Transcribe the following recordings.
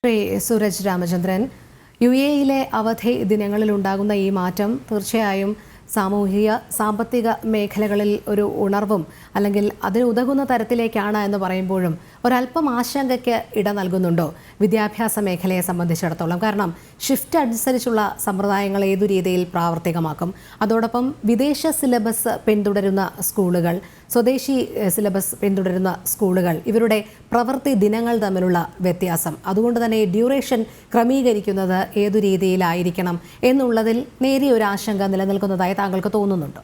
ശ്രീ സൂരജ് രാമചന്ദ്രൻ, യുഎഇയിലെ അവധി ദിനങ്ങളിലുണ്ടാകുന്ന ഈ മാറ്റം തീർച്ചയായും സാമൂഹിക സാമ്പത്തിക മേഖലകളിൽ ഒരു ഉണർവും അല്ലെങ്കിൽ അതിനുതകുന്ന തരത്തിലേക്കാണ് എന്ന് പറയുമ്പോഴും ഒരല്പം ആശങ്കയ്ക്ക് ഇട നൽകുന്നുണ്ടോ വിദ്യാഭ്യാസ മേഖലയെ സംബന്ധിച്ചിടത്തോളം? കാരണം ഷിഫ്റ്റ് അനുസരിച്ചുള്ള സമ്പ്രദായങ്ങൾ ഏതു രീതിയിൽ പ്രാവർത്തികമാക്കും? അതോടൊപ്പം വിദേശ സിലബസ് പിന്തുടരുന്ന സ്കൂളുകൾ, സ്വദേശി സിലബസ് പിന്തുടരുന്ന സ്കൂളുകൾ, ഇവരുടെ പ്രവൃത്തി ദിനങ്ങൾ തമ്മിലുള്ള വ്യത്യാസം, അതുകൊണ്ട് തന്നെ ഡ്യൂറേഷൻ ക്രമീകരിക്കുന്നത് ഏതു രീതിയിലായിരിക്കണം എന്നുള്ളതിൽ നേരിയ ഒരു ആശങ്ക നിലനിൽക്കുന്നതായി താങ്കൾക്ക് തോന്നുന്നുണ്ടോ?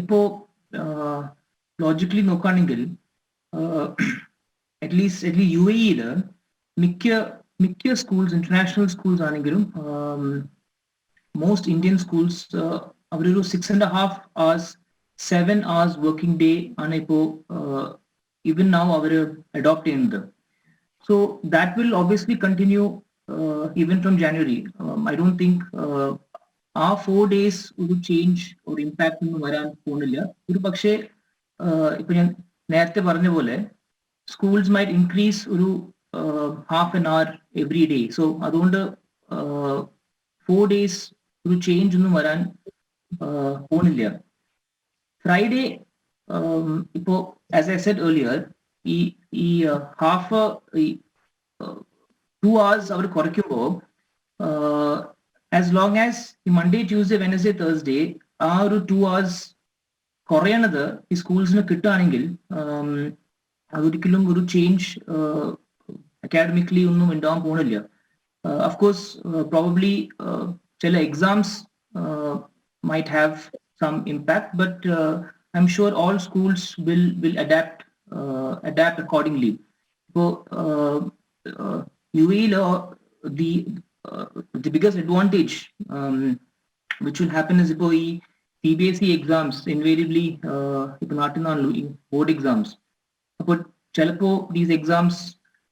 ഇപ്പോൾ ലോജിക്കലി നോക്കുകയാണെങ്കിൽ അറ്റ്ലീസ്റ്റ് UAE മിക്ക സ്കൂൾസ്, ഇന്റർനാഷണൽ സ്കൂൾസ് ആണെങ്കിലും മോസ്റ്റ് ഇന്ത്യൻ സ്കൂൾസ് അവരൊരു 6.5 hours 7 hours വർക്കിംഗ് ഡേ ആണ് ഇപ്പോൾ ഈവൻ നൗ അവർ അഡോപ്റ്റ് ചെയ്യുന്നത്. So that will obviously continue even from January. I don't think ആ 4 days ഒരു ചേഞ്ച് ഒരു ഇമ്പാക്ട് ഒന്നും വരാൻ പോകുന്നില്ല. ഒരു പക്ഷേ ഇപ്പൊ ഞാൻ നേരത്തെ പറഞ്ഞ പോലെ സ്കൂൾസ് മൈറ്റ് ഇൻക്രീസ് ഒരു half an hour every day. So അതുകൊണ്ട് 4 days ഒരു ചേഞ്ച് ഒന്നും വരാൻ പോകുന്നില്ല. ഫ്രൈഡേ ഇപ്പോ ആസ് ഐ സെഡ് ഏർലിയർ ഈ ഹാഫ് 2 hours അവർ കുറയ്ക്കുമ്പോൾ as long as Monday, Tuesday, Wednesday, Thursday ആ ഒരു 2 hours കുറയണത് ഈ സ്കൂൾസിന് കിട്ടുകയാണെങ്കിൽ അതൊരിക്കലും ഒരു ചേഞ്ച് അക്കാഡമിക്കലി ഒന്നും ഉണ്ടാവാൻ പോകുന്നില്ല. അഫ്കോഴ്സ് പ്രോബബ്ലി ചില exams might have some impact, but I'm sure all schools will adapt accordingly. So UAE the biggest advantage which will happen is ഇപ്പോൾ ഈ CBSE exams invariably ഇപ്പോൾ നാട്ടിൽ നിന്നാണല്ലോ ഈ board exams. അപ്പോൾ ചിലപ്പോൾ these exams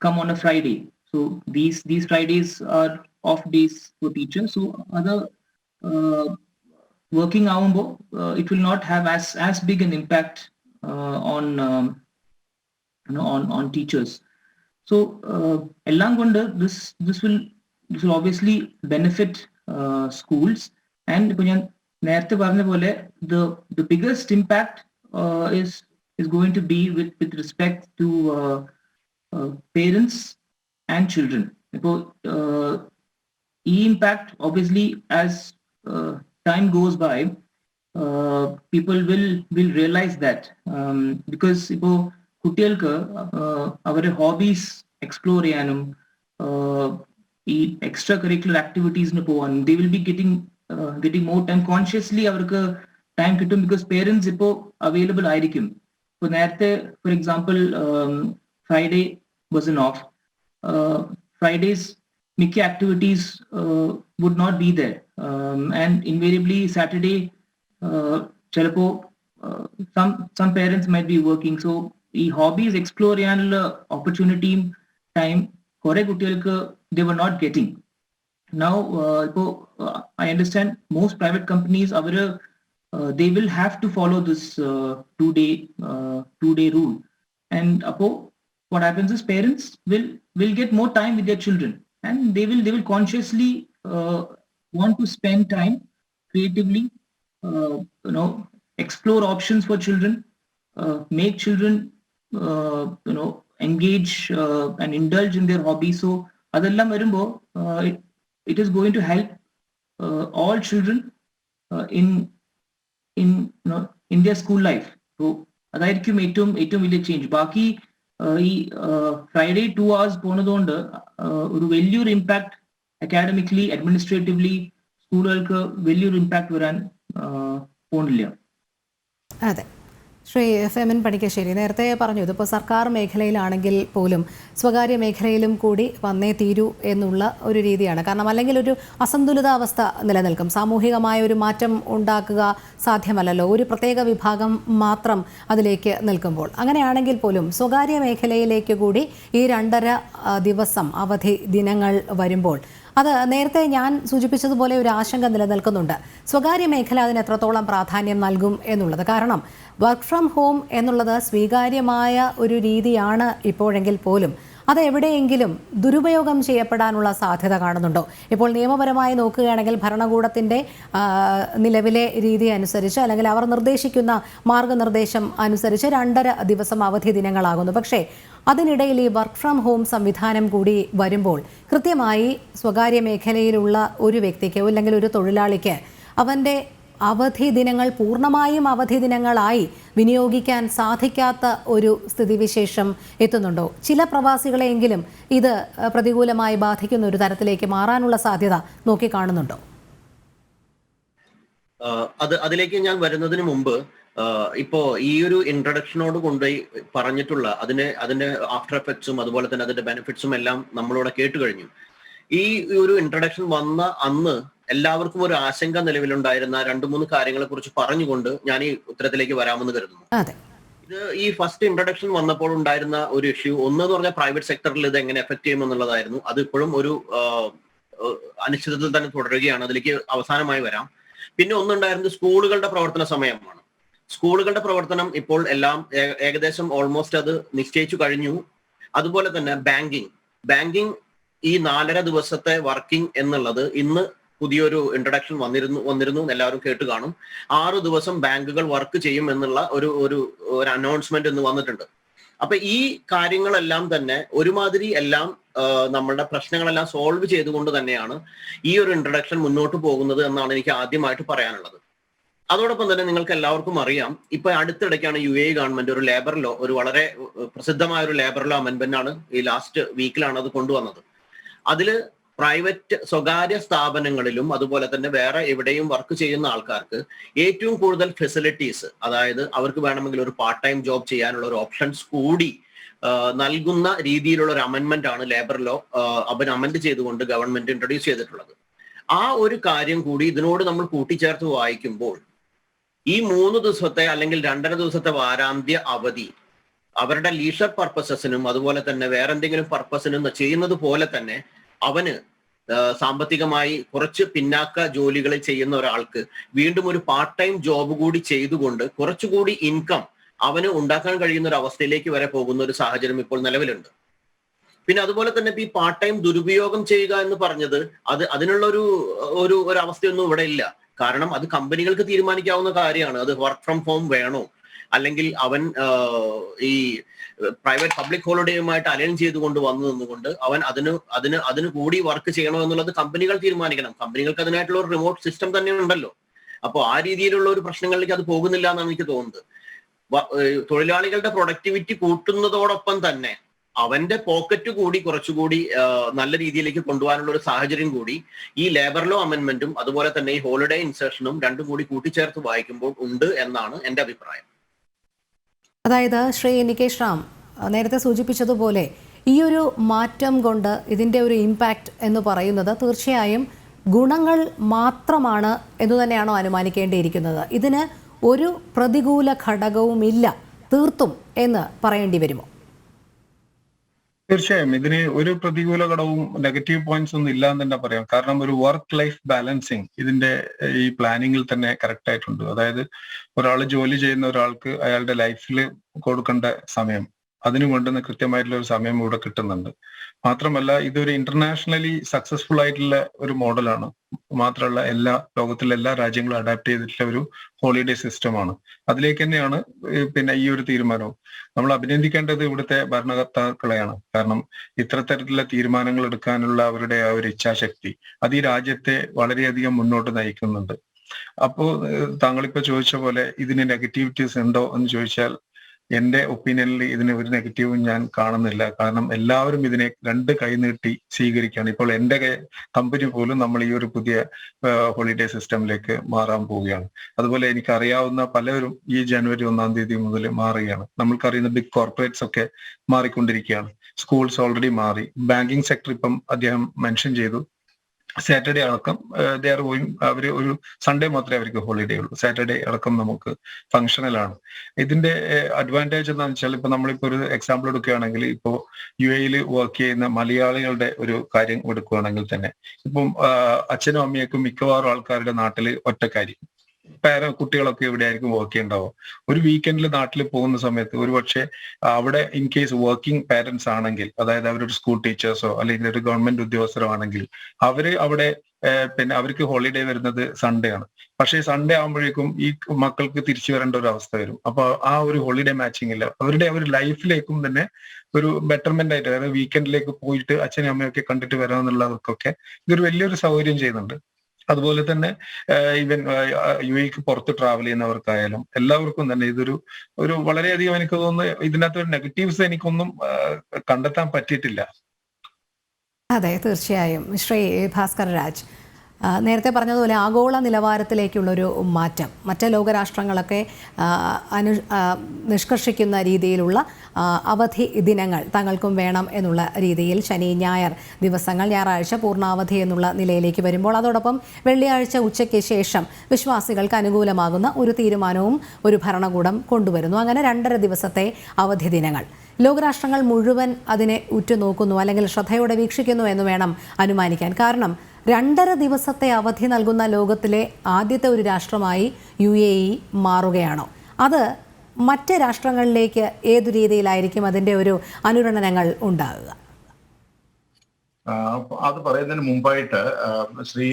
come on a Friday. So these Fridays are off days for teachers. So other working ആവുമ്പോൾ it will not have as big an impact on teachers. So എല്ലാം കൊണ്ട് this will obviously benefit schools. And ഇപ്പൊ ഞാൻ നേരത്തെ പറഞ്ഞ പോലെ the biggest impact is going to be with respect to parents and children. ഇപ്പോൾ ഈ impact obviously as time goes by people will realize that because ഇപ്പോൾ കുട്ടികൾക്ക് അവരുടെ ഹോബീസ് എക്സ്പ്ലോർ ചെയ്യാനും ഈ എക്സ്ട്രാ കരിക്കുലർ ആക്ടിവിറ്റീസിന് പോകാൻ they will be getting more time. Consciously അവർക്ക് ടൈം കിട്ടും ബിക്കോസ് പേരൻസ് ഇപ്പോൾ അവൈലബിൾ ആയിരിക്കും. ഇപ്പോൾ നേരത്തെ for example Friday was an off. Fridays മിക്ക activities would not be there and invariably Saturday ചിലപ്പോൾ some parents might be working. So ഈ hobbies explore ചെയ്യാനുള്ള ഓപ്പർച്യൂണിറ്റിയും ടൈം കുറെ കുട്ടികൾക്ക് they were not getting. Now I understand most private companies they will have to follow this 2-day rule, and what happens is parents will get more time with their children, and they will consciously want to spend time creatively, explore options for children, make children engage and indulge in their hobbies. So അതെല്ലാം വരുമ്പോൾ it is going to help all children in their school life. So അതായിരിക്കും ഏറ്റവും വലിയ change. ബാക്കി ഈ Friday 2 hours പോകുന്നതുകൊണ്ട് ഒരു വലിയൊരു ഇമ്പാക്ട് അക്കാഡമിക്കലി അഡ്മിനിസ്ട്രേറ്റീവ്ലി സ്കൂളുകൾക്ക് വലിയൊരു ഇമ്പാക്ട് വരാൻ പോകുന്നില്ല. അതെ, ശ്രീ ഫെമിൻ പണിക്കശ്ശേരി നേരത്തെ പറഞ്ഞു, ഇതിപ്പോൾ സർക്കാർ മേഖലയിലാണെങ്കിൽ പോലും സ്വകാര്യ മേഖലയിലും കൂടി വന്നേ തീരൂ എന്നുള്ള ഒരു രീതിയാണ്. കാരണം അല്ലെങ്കിൽ ഒരു അസന്തുലിതാവസ്ഥ നിലനിൽക്കും. സാമൂഹികമായ ഒരു മാറ്റം ഉണ്ടാക്കുക സാധ്യമല്ലല്ലോ ഒരു പ്രത്യേക വിഭാഗം മാത്രം അതിലേക്ക് നിൽക്കുമ്പോൾ. അങ്ങനെയാണെങ്കിൽ പോലും സ്വകാര്യ മേഖലയിലേക്ക് കൂടി ഈ 2.5 ദിവസം അവധി ദിനങ്ങൾ വരുമ്പോൾ അത് നേരത്തെ ഞാൻ സൂചിപ്പിച്ചതുപോലെ ഒരു ആശങ്ക നിലനിൽക്കുന്നുണ്ട്. സ്വകാര്യ മേഖല അതിന് എത്രത്തോളം പ്രാധാന്യം നൽകും എന്നുള്ളത്. കാരണം വർക്ക് ഫ്രം ഹോം എന്നുള്ളത് സ്വീകാര്യമായ ഒരു രീതിയാണ് ഇപ്പോഴെങ്കിൽ പോലും അത് എവിടെയെങ്കിലും ദുരുപയോഗം ചെയ്യപ്പെടാനുള്ള സാധ്യത കാണുന്നുണ്ടോ? ഇപ്പോൾ നിയമപരമായി നോക്കുകയാണെങ്കിൽ ഭരണകൂടത്തിൻ്റെ നിലവിലെ രീതി അനുസരിച്ച് അല്ലെങ്കിൽ അവർ നിർദ്ദേശിക്കുന്ന മാർഗനിർദ്ദേശം അനുസരിച്ച് 2.5 ദിവസം അവധി ദിനങ്ങളാകുന്നു. പക്ഷേ അതിനിടയിൽ ഈ വർക്ക് ഫ്രം ഹോം സംവിധാനം കൂടി വരുമ്പോൾ കൃത്യമായി സ്വകാര്യ മേഖലയിലുള്ള ഒരു വ്യക്തിക്ക് അല്ലെങ്കിൽ ഒരു തൊഴിലാളിക്ക് അവൻ്റെ അവധി ദിനങ്ങൾ പൂർണ്ണമായും അവധി ദിനങ്ങളായി വിനിയോഗിക്കാൻ സാധിക്കാത്ത ഒരു സ്ഥിതിവിശേഷം എത്തുന്നുണ്ടോ? ചില പ്രവാസികളെയെങ്കിലും ഇത് പ്രതികൂലമായി ബാധിക്കുന്ന ഒരു തരത്തിലേക്ക് മാറാനുള്ള സാധ്യത നോക്കിക്കാണുന്നുണ്ടോ? അതിലേക്ക് ഞാൻ വരുന്നതിന് മുമ്പ് ഇപ്പോ ഈ ഒരു ഇൻട്രഡക്ഷനോട് കൊണ്ടുപോയി പറഞ്ഞിട്ടുള്ള അതിന്റെ ആഫ്റ്റർ എഫക്ട്സും അതുപോലെ തന്നെ അതിന്റെ ബെനിഫിറ്റ്സും എല്ലാം നമ്മളോട് കേട്ട് കഴിഞ്ഞു. ഈ ഒരു ഇൻട്രഡക്ഷൻ വന്ന അന്ന് എല്ലാവർക്കും ഒരു ആശങ്ക നിലവിലുണ്ടായിരുന്ന 2-3 കാര്യങ്ങളെ കുറിച്ച് പറഞ്ഞുകൊണ്ട് ഞാൻ ഈ ഉത്തരത്തിലേക്ക് വരാമെന്ന് കരുതുന്നു. ഇത് ഈ ഫസ്റ്റ് ഇൻട്രഡക്ഷൻ വന്നപ്പോൾ ഉണ്ടായിരുന്ന ഒരു ഇഷ്യൂ ഒന്നെന്ന് പറഞ്ഞാൽ പ്രൈവറ്റ് സെക്ടറിൽ ഇത് എങ്ങനെ എഫക്ട് ചെയ്യുമെന്നുള്ളതായിരുന്നു. അത് ഇപ്പോഴും ഒരു അനിശ്ചിതത്തിൽ തന്നെ തുടരുകയാണ്. അതിലേക്ക് അവസാനമായി വരാം. പിന്നെ ഒന്നുണ്ടായിരുന്നത് സ്കൂളുകളുടെ പ്രവർത്തന സമയമാണ്. സ്കൂളുകളുടെ പ്രവർത്തനം ഇപ്പോൾ എല്ലാം ഏകദേശം ഓൾമോസ്റ്റ് അത് നിശ്ചയിച്ചു കഴിഞ്ഞു. അതുപോലെ തന്നെ ബാങ്കിങ് ഈ 4.5 ദിവസത്തെ വർക്കിംഗ് എന്നുള്ളത് ഇന്ന് പുതിയൊരു ഇൻട്രഡക്ഷൻ വന്നിരുന്നു എല്ലാവരും കേട്ട് കാണും. 6 ദിവസം ബാങ്കുകൾ വർക്ക് ചെയ്യും എന്നുള്ള ഒരു അനൗൺസ്മെന്റ് ഇന്ന് വന്നിട്ടുണ്ട്. അപ്പൊ ഈ കാര്യങ്ങളെല്ലാം തന്നെ ഒരുമാതിരി എല്ലാം നമ്മളുടെ പ്രശ്നങ്ങളെല്ലാം സോൾവ് ചെയ്തുകൊണ്ട് തന്നെയാണ് ഈ ഒരു ഇൻട്രഡക്ഷൻ മുന്നോട്ട് പോകുന്നത് എന്നാണ് എനിക്ക് ആദ്യമായിട്ട് പറയാനുള്ളത്. അതോടൊപ്പം തന്നെ നിങ്ങൾക്ക് എല്ലാവർക്കും അറിയാം, ഇപ്പൊ അടുത്തിടയ്ക്കാണ് UAE ഗവൺമെന്റ് ഒരു ലേബർ ലോ, ഒരു വളരെ പ്രസിദ്ധമായ ഒരു ലേബർ ലോ അമെന്റ്മെന്റ് ആണ് ഈ ലാസ്റ്റ് വീക്കിലാണ് അത് കൊണ്ടുവന്നത്. അതില് സ്വകാര്യ സ്ഥാപനങ്ങളിലും അതുപോലെ തന്നെ വേറെ എവിടെയും വർക്ക് ചെയ്യുന്ന ആൾക്കാർക്ക് ഏറ്റവും കൂടുതൽ ഫെസിലിറ്റീസ്, അതായത് അവർക്ക് വേണമെങ്കിൽ ഒരു പാർട്ട് ടൈം ജോബ് ചെയ്യാനുള്ള ഒരു ഓപ്ഷൻസ് കൂടി നൽകുന്ന രീതിയിലുള്ള ഒരു അമെന്റ്മെന്റ് ആണ് ലേബർ ലോ അമെന്റ് ചെയ്തുകൊണ്ട് ഗവൺമെന്റ് ഇൻട്രൊഡ്യൂസ് ചെയ്തിട്ടുള്ളത്. ആ ഒരു കാര്യം കൂടി ഇതിനോട് നമ്മൾ കൂട്ടിച്ചേർത്ത് വായിക്കുമ്പോൾ ഈ 3 ദിവസത്തെ അല്ലെങ്കിൽ 2.5 ദിവസത്തെ വാരാന്ത്യ അവധി അവരുടെ ലീഷർ പർപ്പസസിനും അതുപോലെ തന്നെ വേറെ എന്തെങ്കിലും പർപ്പസിനും ചെയ്യുന്നത് പോലെ തന്നെ അവന് സാമ്പത്തികമായി കുറച്ച് പിന്നാക്ക ജോലികൾ ചെയ്യുന്ന ഒരാൾക്ക് വീണ്ടും ഒരു പാർട്ട് ടൈം ജോബ് കൂടി ചെയ്തുകൊണ്ട് കുറച്ചുകൂടി ഇൻകം അവന് ഉണ്ടാക്കാൻ കഴിയുന്ന ഒരു അവസ്ഥയിലേക്ക് വരെ പോകുന്ന ഒരു സാഹചര്യം ഇപ്പോൾ നിലവിലുണ്ട്. പിന്നെ അതുപോലെ തന്നെ ഈ പാർട്ട് ടൈം ദുരുപയോഗം ചെയ്യുക എന്ന് പറഞ്ഞത് അതിനുള്ള ഒരു അവസ്ഥയൊന്നും ഇവിടെ ഇല്ല. കാരണം അത് കമ്പനികൾക്ക് തീരുമാനിക്കാവുന്ന കാര്യമാണ്. അത് വർക്ക് ഫ്രം ഹോം വേണോ അല്ലെങ്കിൽ അവൻ ഈ പ്രൈവറ്റ് പബ്ലിക് ഹോളിഡേയുമായിട്ട് അലൈൻ ചെയ്തുകൊണ്ട് നിന്നുകൊണ്ട് അവൻ അതിന് കൂടി വർക്ക് ചെയ്യണോ എന്നുള്ളത് കമ്പനികൾ തീരുമാനിക്കണം. കമ്പനികൾക്ക് അതിനായിട്ടുള്ള ഒരു റിമോട്ട് സിസ്റ്റം തന്നെ ഉണ്ടല്ലോ. അപ്പോൾ ആ രീതിയിലുള്ള ഒരു പ്രശ്നങ്ങളിലേക്ക് അത് പോകുന്നില്ല എന്നാണ് എനിക്ക് തോന്നുന്നത്. തൊഴിലാളികളുടെ പ്രൊഡക്ടിവിറ്റി കൂട്ടുന്നതോടൊപ്പം തന്നെ അവന്റെ പോക്കറ്റ് കൂടി കുറച്ചുകൂടി നല്ല രീതിയിലേക്ക് കൊണ്ടുപോകാനുള്ള ഒരു സാഹചര്യം കൂടി ഈ ലേബർ ലോ അമെന്റ്മെന്റും അതുപോലെ തന്നെ ഈ ഹോളിഡേ ഇൻസെർഷനും രണ്ടും കൂടി കൂട്ടിച്ചേർത്ത് വായിക്കുമ്പോൾ ഉണ്ട് എന്നാണ് എന്റെ അഭിപ്രായം. അതായത് ശ്രീ നികേഷ് റാം നേരത്തെ സൂചിപ്പിച്ചതുപോലെ ഈ ഒരു മാറ്റം കൊണ്ട് ഇതിൻ്റെ ഒരു ഇമ്പാക്റ്റ് എന്ന് പറയുന്നത് തീർച്ചയായും ഗുണങ്ങൾ മാത്രമാണ് എന്ന് തന്നെയാണോ അനുമാനിക്കേണ്ടിയിരിക്കുന്നത്? ഇതിന് ഒരു പ്രതികൂല ഘടകവുമില്ല തീർത്തും എന്ന് പറയേണ്ടി വരുമോ? തീർച്ചയായും ഇതിന് ഒരു പ്രതികൂല ഘടകവും നെഗറ്റീവ് പോയിന്റ്സ് ഒന്നും ഇല്ല എന്ന് തന്നെ പറയാം. കാരണം ഒരു വർക്ക് ലൈഫ് ബാലൻസിങ് ഇതിന്റെ ഈ പ്ലാനിങ്ങിൽ തന്നെ കറക്റ്റ് ആയിട്ടുണ്ട്. അതായത് ഒരാൾ ജോലി ചെയ്യുന്ന ഒരാൾക്ക് അയാളുടെ ലൈഫിൽ കൊടുക്കേണ്ട സമയം, അതിനു വേണ്ടുന്ന കൃത്യമായിട്ടുള്ള ഒരു സമയം ഇവിടെ കിട്ടുന്നുണ്ട്. മാത്രമല്ല ഇതൊരു ഇന്റർനാഷണലി സക്സസ്ഫുൾ ആയിട്ടുള്ള ഒരു മോഡലാണ്. മാത്രമല്ല ലോകത്തിലെ എല്ലാ രാജ്യങ്ങളും അഡാപ്റ്റ് ചെയ്തിട്ടുള്ള ഒരു ഹോളിഡേ സിസ്റ്റമാണ്. അതിലേക്ക് തന്നെയാണ് പിന്നെ ഈ ഒരു തീരുമാനവും. നമ്മൾ അഭിനന്ദിക്കേണ്ടത് ഇവിടുത്തെ ഭരണകർത്താക്കളെയാണ്. കാരണം ഇത്തരത്തിലുള്ള തീരുമാനങ്ങൾ എടുക്കാനുള്ള അവരുടെ ആ ഒരു ഇച്ഛാശക്തി അത് ഈ രാജ്യത്തെ വളരെയധികം മുന്നോട്ട് നയിക്കുന്നുണ്ട്. അപ്പോ താങ്കളിപ്പോ ചോദിച്ച പോലെ ഇതിന് നെഗറ്റിവിറ്റീസ് ഉണ്ടോ എന്ന് ചോദിച്ചാൽ എന്റെ ഒപ്പീനിയനിൽ ഇതിന് ഒരു നെഗറ്റീവും ഞാൻ കാണുന്നില്ല. കാരണം എല്ലാവരും ഇതിനെ 2 കൈ നീട്ടി സ്വീകരിക്കുകയാണ്. ഇപ്പോൾ എന്റെ കമ്പനി പോലും നമ്മൾ ഈ ഒരു പുതിയ ഹോളിഡേ സിസ്റ്റമിലേക്ക് മാറാൻ പോവുകയാണ്. അതുപോലെ എനിക്കറിയാവുന്ന പലരും ഈ ജനുവരി 1-ാം തീയതി മുതൽ മാറുകയാണ്. നമ്മൾക്കറിയുന്ന ബിഗ് കോർപ്പറേറ്റ്സ് ഒക്കെ മാറിക്കൊണ്ടിരിക്കുകയാണ്. സ്കൂൾസ് ഓൾറെഡി മാറി. ബാങ്കിങ് സെക്ടർ ഇപ്പം അദ്ദേഹം മെൻഷൻ ചെയ്തു. സാറ്റർഡേ അടക്കം അവര് ഒരു സൺഡേ മാത്രമേ അവർക്ക് ഹോളിഡേ ഉള്ളൂ. സാറ്റർഡേ അടക്കം നമുക്ക് ഫങ്ഷണലാണ്. ഇതിന്റെ അഡ്വാൻറ്റേജ് എന്താണെന്ന് വെച്ചാൽ ഇപ്പൊ നമ്മളിപ്പോ ഒരു എക്സാമ്പിൾ എടുക്കുകയാണെങ്കിൽ ഇപ്പോ UAE വർക്ക് ചെയ്യുന്ന മലയാളികളുടെ ഒരു കാര്യം എടുക്കുകയാണെങ്കിൽ തന്നെ ഇപ്പം അച്ഛനും അമ്മയൊക്കെ മിക്കവാറും ആൾക്കാരുടെ നാട്ടിൽ ഒറ്റക്കായിരിക്കും. കുട്ടികളൊക്കെ എവിടെയായിരിക്കും വർക്ക് ചെയ്യുന്നുണ്ടാവുക. ഒരു വീക്കെൻഡിൽ നാട്ടിൽ പോകുന്ന സമയത്ത് ഒരു പക്ഷേ അവിടെ ഇൻ കേസ് വർക്കിംഗ് പാരന്റ്സ് ആണെങ്കിൽ, അതായത് അവരൊരു സ്കൂൾ ടീച്ചേഴ്സോ അല്ലെങ്കിൽ ഒരു ഗവൺമെന്റ് ഉദ്യോഗസ്ഥരോ ആണെങ്കിൽ അവര് അവിടെ പിന്നെ അവർക്ക് ഹോളിഡേ വരുന്നത് സൺഡേ ആണ്. പക്ഷേ സൺഡേ ആകുമ്പോഴേക്കും ഈ മക്കൾക്ക് തിരിച്ചു വരേണ്ട ഒരു അവസ്ഥ വരും. അപ്പൊ ആ ഒരു ഹോളിഡേ മാച്ചിങ് ഇല്ല. അവരുടെ ഒരു ലൈഫിലേക്കും തന്നെ ഒരു ബെറ്റർമെന്റ് ആയിട്ട്, അതായത് വീക്കെൻഡിലേക്ക് പോയിട്ട് അച്ഛനും അമ്മയൊക്കെ കണ്ടിട്ട് വരാമെന്നുള്ളവർക്കൊക്കെ ഇതൊരു വലിയൊരു സൗകര്യം ചെയ്യുന്നുണ്ട്. അതുപോലെ തന്നെ ഈവൻ UAEക്ക് പുറത്ത് ട്രാവൽ ചെയ്യുന്നവർക്കായാലും എല്ലാവർക്കും തന്നെ ഒരു വളരെയധികം എനിക്ക് തോന്നുന്നു ഇതിനകത്ത് ഒരു നെഗറ്റീവ്സ് എനിക്കൊന്നും കണ്ടെത്താൻ പറ്റിയിട്ടില്ല. അതെ, തീർച്ചയായും. ശ്രീ ഭാസ്കർ രാജ്, നേരത്തെ പറഞ്ഞതുപോലെ ആഗോള നിലവാരത്തിലേക്കുള്ളൊരു മാറ്റം, മറ്റ് ലോകരാഷ്ട്രങ്ങളൊക്കെ നിഷ്കർഷിക്കുന്ന രീതിയിലുള്ള അവധി ദിനങ്ങൾ തങ്ങൾക്കും വേണം എന്നുള്ള രീതിയിൽ ശനി ഞായർ ദിവസങ്ങൾ, ഞായറാഴ്ച പൂർണ്ണാവധി എന്നുള്ള നിലയിലേക്ക് വരുമ്പോൾ അതോടൊപ്പം വെള്ളിയാഴ്ച ഉച്ചയ്ക്ക് ശേഷം വിശ്വാസികൾക്ക് അനുകൂലമാകുന്ന ഒരു തീരുമാനവും ഒരു ഭരണകൂടം കൊണ്ടുവരുന്നു. അങ്ങനെ 2.5 ദിവസത്തെ അവധി ദിനങ്ങൾ ലോകരാഷ്ട്രങ്ങൾ മുഴുവൻ അതിനെ ഉറ്റുനോക്കുന്നു, അല്ലെങ്കിൽ ശ്രദ്ധയോടെ വീക്ഷിക്കുന്നു എന്ന് വേണം അനുമാനിക്കാൻ. കാരണം 2.5 ദിവസത്തെ അവധി നൽകുന്ന ലോകത്തിലെ ആദ്യത്തെ ഒരു രാഷ്ട്രമായി UAE മാറുകയാണോ? അത് മറ്റ് രാഷ്ട്രങ്ങളിലേക്ക് ഏതു രീതിയിലായിരിക്കും അതിൻ്റെ ഒരു അനുരണനങ്ങൾ ഉണ്ടാകുക? അത് പറയുന്നതിന് മുമ്പായിട്ട് ശ്രീ